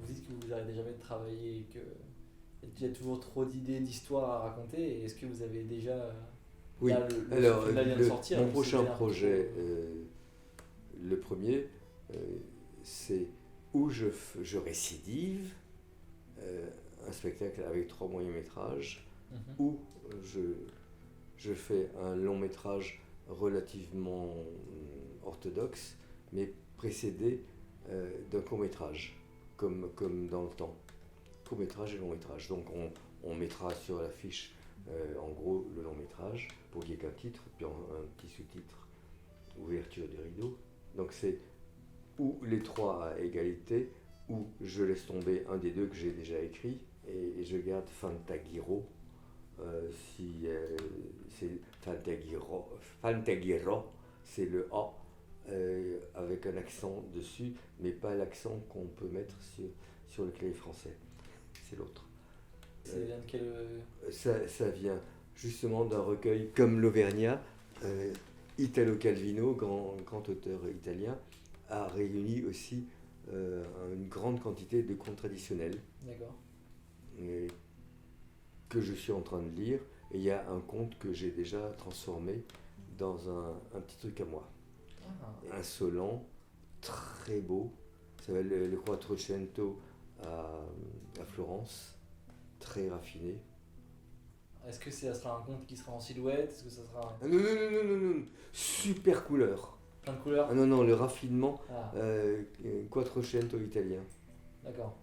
Vous dites que vous n'arrêtez jamais de travailler et qu'il y a toujours trop d'idées, d'histoires à raconter. Et est-ce que vous avez déjà... Oui, là, ce alors film-là vient de sortir, mon donc prochain c'est déjà un projet, peu- le premier, c'est où je récidive, un spectacle avec 3 moyens-métrages, Mhm. où je fais un long métrage relativement orthodoxe, mais précédé d'un court métrage, comme dans le temps. Court métrage et long métrage. Donc on mettra sur l'affiche en gros le long métrage pour qu'il n'y ait qu'un titre, puis un petit sous-titre, ouverture du rideau. Donc c'est ou les 3 à égalité, ou je laisse tomber un des 2 que j'ai déjà écrit et je garde Fantaghiro. C'est Fantaghiro, c'est le A avec un accent dessus, mais pas l'accent qu'on peut mettre sur le clavier français. C'est l'autre. Ça vient de quel... Ça vient justement d'un recueil comme l'Auvergnat. Italo Calvino, grand auteur italien, a réuni aussi une grande quantité de contes traditionnels D'accord. Que je suis en train de lire. Et il y a un conte que j'ai déjà transformé dans un petit truc à moi. Ah. Insolent, très beau. Ça s'appelle le Quattrocento à Florence. Très raffiné. Est-ce que ça sera un conte qui sera en silhouette? Est-ce que ça sera Ah, non. Super couleur. plein de couleurs? Ah non, le raffinement, Ah, Quattrocento italien. d'accord.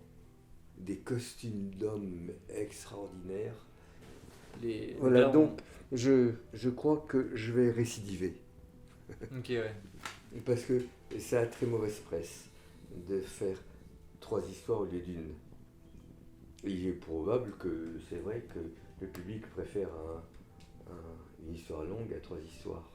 Des costumes d'hommes extraordinaires. Les... Voilà, là, on- donc je crois que je vais récidiver. Ok, ouais. Parce que ça a très mauvaise presse de faire 3 histoires au lieu d'une. Il est probable que c'est vrai que le public préfère une histoire longue à 3 histoires.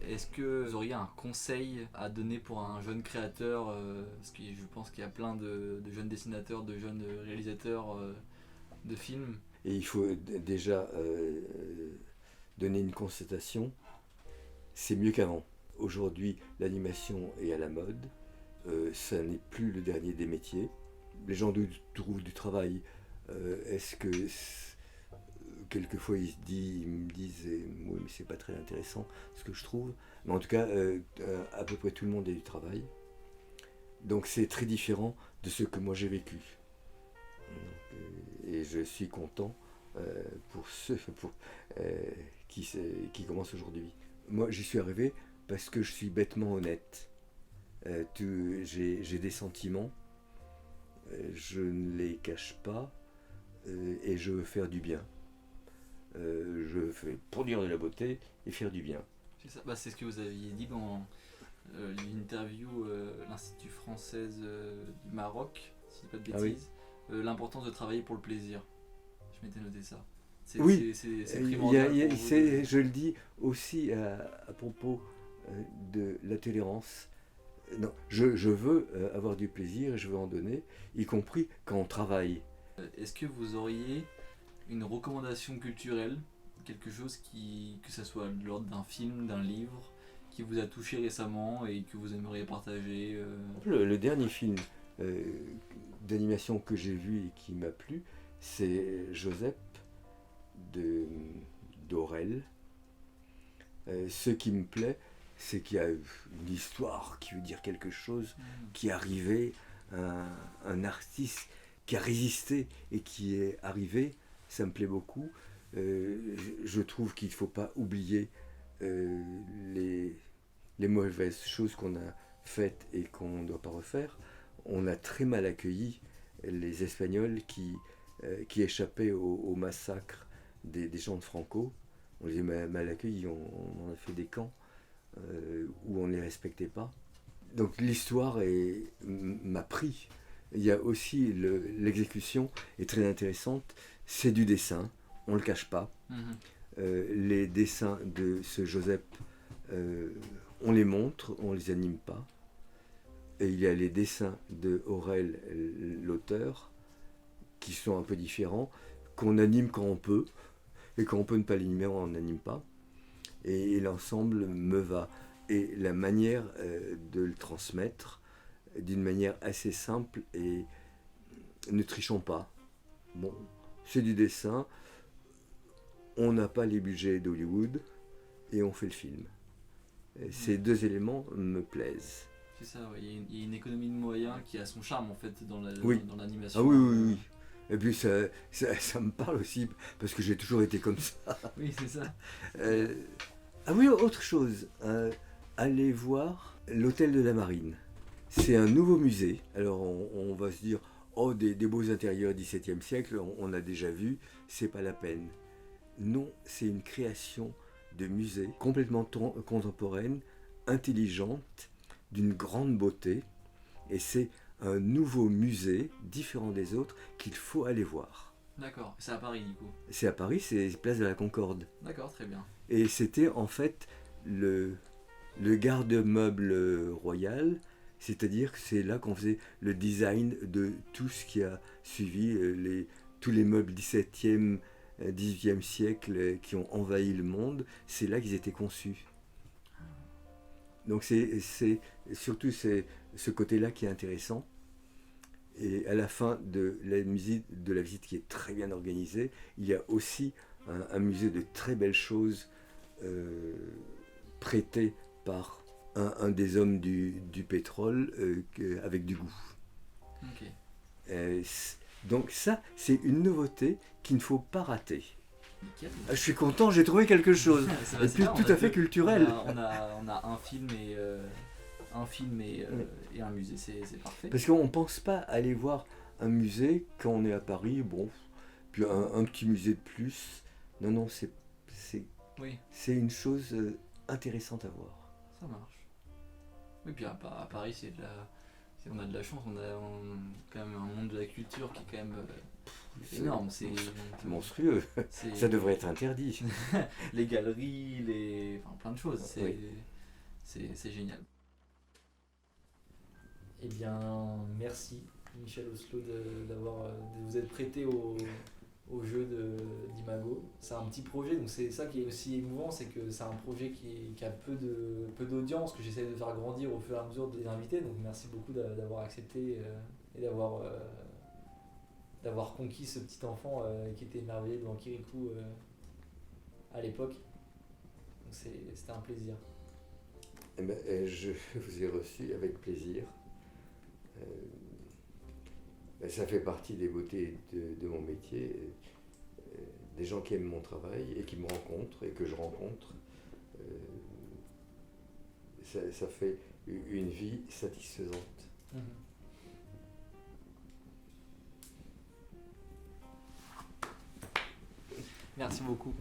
Est-ce que vous auriez un conseil à donner pour un jeune créateur parce que je pense qu'il y a plein de jeunes dessinateurs, de jeunes réalisateurs de films. Et il faut déjà donner une constatation, c'est mieux qu'avant. Aujourd'hui, l'animation est à la mode, ça n'est plus le dernier des métiers. Les gens trouvent du travail. Est-ce que quelquefois ils me disent oui, mais c'est pas très intéressant ce que je trouve. Mais en tout cas, à peu près tout le monde a du travail. Donc c'est très différent de ce que moi j'ai vécu. Et je suis content pour ceux qui commencent aujourd'hui. Moi j'y suis arrivé parce que je suis bêtement honnête. J'ai des sentiments, je ne les cache pas et je veux faire du bien. Je fais produire de la beauté et faire du bien. C'est ça, c'est ce que vous aviez dit dans l'interview l'Institut française du Maroc, si je dis pas de Ah oui. bêtises, l'importance de travailler pour le plaisir. Je m'étais noté ça. Oui, c'est Il primordial. y a- pour vous c'est- je le dis aussi à propos de la tolérance. Non, je veux avoir du plaisir et je veux en donner, y compris quand on travaille. Est-ce que vous auriez une recommandation culturelle, quelque chose que ça soit de l'ordre d'un film, d'un livre, qui vous a touché récemment et que vous aimeriez partager Le dernier film d'animation que j'ai vu et qui m'a plu, c'est Joseph d'Aurel. Ce qui me plaît, c'est qu'il y a une histoire qui veut dire quelque chose, qui est arrivé, un artiste qui a résisté et qui est arrivé, ça me plaît beaucoup. Je trouve qu'il ne faut pas oublier les mauvaises choses qu'on a faites et qu'on ne doit pas refaire. On a très mal accueilli les Espagnols qui échappaient au massacre des gens de Franco. On les a mal accueillis, on en a fait des camps où on ne les respectait pas. Donc l'histoire m'a pris. Il y a aussi l'exécution est très intéressante. C'est du dessin, on le cache pas. Les dessins de ce Joseph, on les montre, on les anime pas. Et il y a les dessins de Aurel, l'auteur, qui sont un peu différents, qu'on anime quand on peut, et quand on peut ne pas l'animer, on n'anime pas. Et l'ensemble me va. Et la manière de le transmettre, d'une manière assez simple, et ne trichons pas. Bon, c'est du dessin, on n'a pas les budgets d'Hollywood, et on fait le film. Et ces deux éléments me plaisent. C'est ça, ouais. Il y a une économie de moyens qui a son charme en fait dans l'animation. Ah oui. Et puis ça me parle aussi, parce que j'ai toujours été comme ça. Oui, c'est ça. Ah oui, autre chose. Allez voir l'hôtel de la Marine. C'est un nouveau musée. Alors on va se dire, oh, des beaux intérieurs XVIIe siècle, on a déjà vu, c'est pas la peine. Non, c'est une création de musée complètement contemporaine, intelligente, d'une grande beauté. Et c'est un nouveau musée, différent des autres, qu'il faut aller voir. D'accord, c'est à Paris du coup. C'est à Paris, c'est place de la Concorde. D'accord, très bien. Et c'était en fait le garde-meuble royal, c'est-à-dire que c'est là qu'on faisait le design de tout ce qui a suivi, tous les meubles 17e, 18e siècle qui ont envahi le monde, c'est là qu'ils étaient conçus. Donc c'est surtout ce côté-là qui est intéressant. Et à la fin de la visite qui est très bien organisée, il y a aussi un musée de très belles choses prêtées par un des hommes du pétrole avec du goût. Okay. Donc ça, c'est une nouveauté qu'il ne faut pas rater. Nickel. Je suis content, j'ai trouvé quelque chose. Et puis tout à fait culturel. On a un film et un musée, c'est parfait. Parce qu'on ne pense pas aller voir un musée quand on est à Paris, bon, puis un petit musée de plus. Non, c'est une chose intéressante à voir. Ça marche. Oui, puis à Paris, on a de la chance, on a quand même un monde de la culture qui est quand même énorme. C'est monstrueux. Ça devrait être interdit. Les galeries, plein de choses. C'est génial. Eh bien, merci Michel Oslo de vous être prêté au jeu d'Imago. C'est un petit projet, donc c'est ça qui est aussi émouvant, c'est que c'est un projet qui a peu d'audience, que j'essaie de faire grandir au fur et à mesure des invités. Donc merci beaucoup d'avoir accepté et d'avoir conquis ce petit enfant qui était émerveillé devant Kirikou à l'époque. Donc c'était un plaisir. Eh ben, je vous ai reçu avec plaisir. Ça fait partie des beautés de mon métier. Des gens qui aiment mon travail et qui me rencontrent et que je rencontre. Ça fait une vie satisfaisante. Merci beaucoup.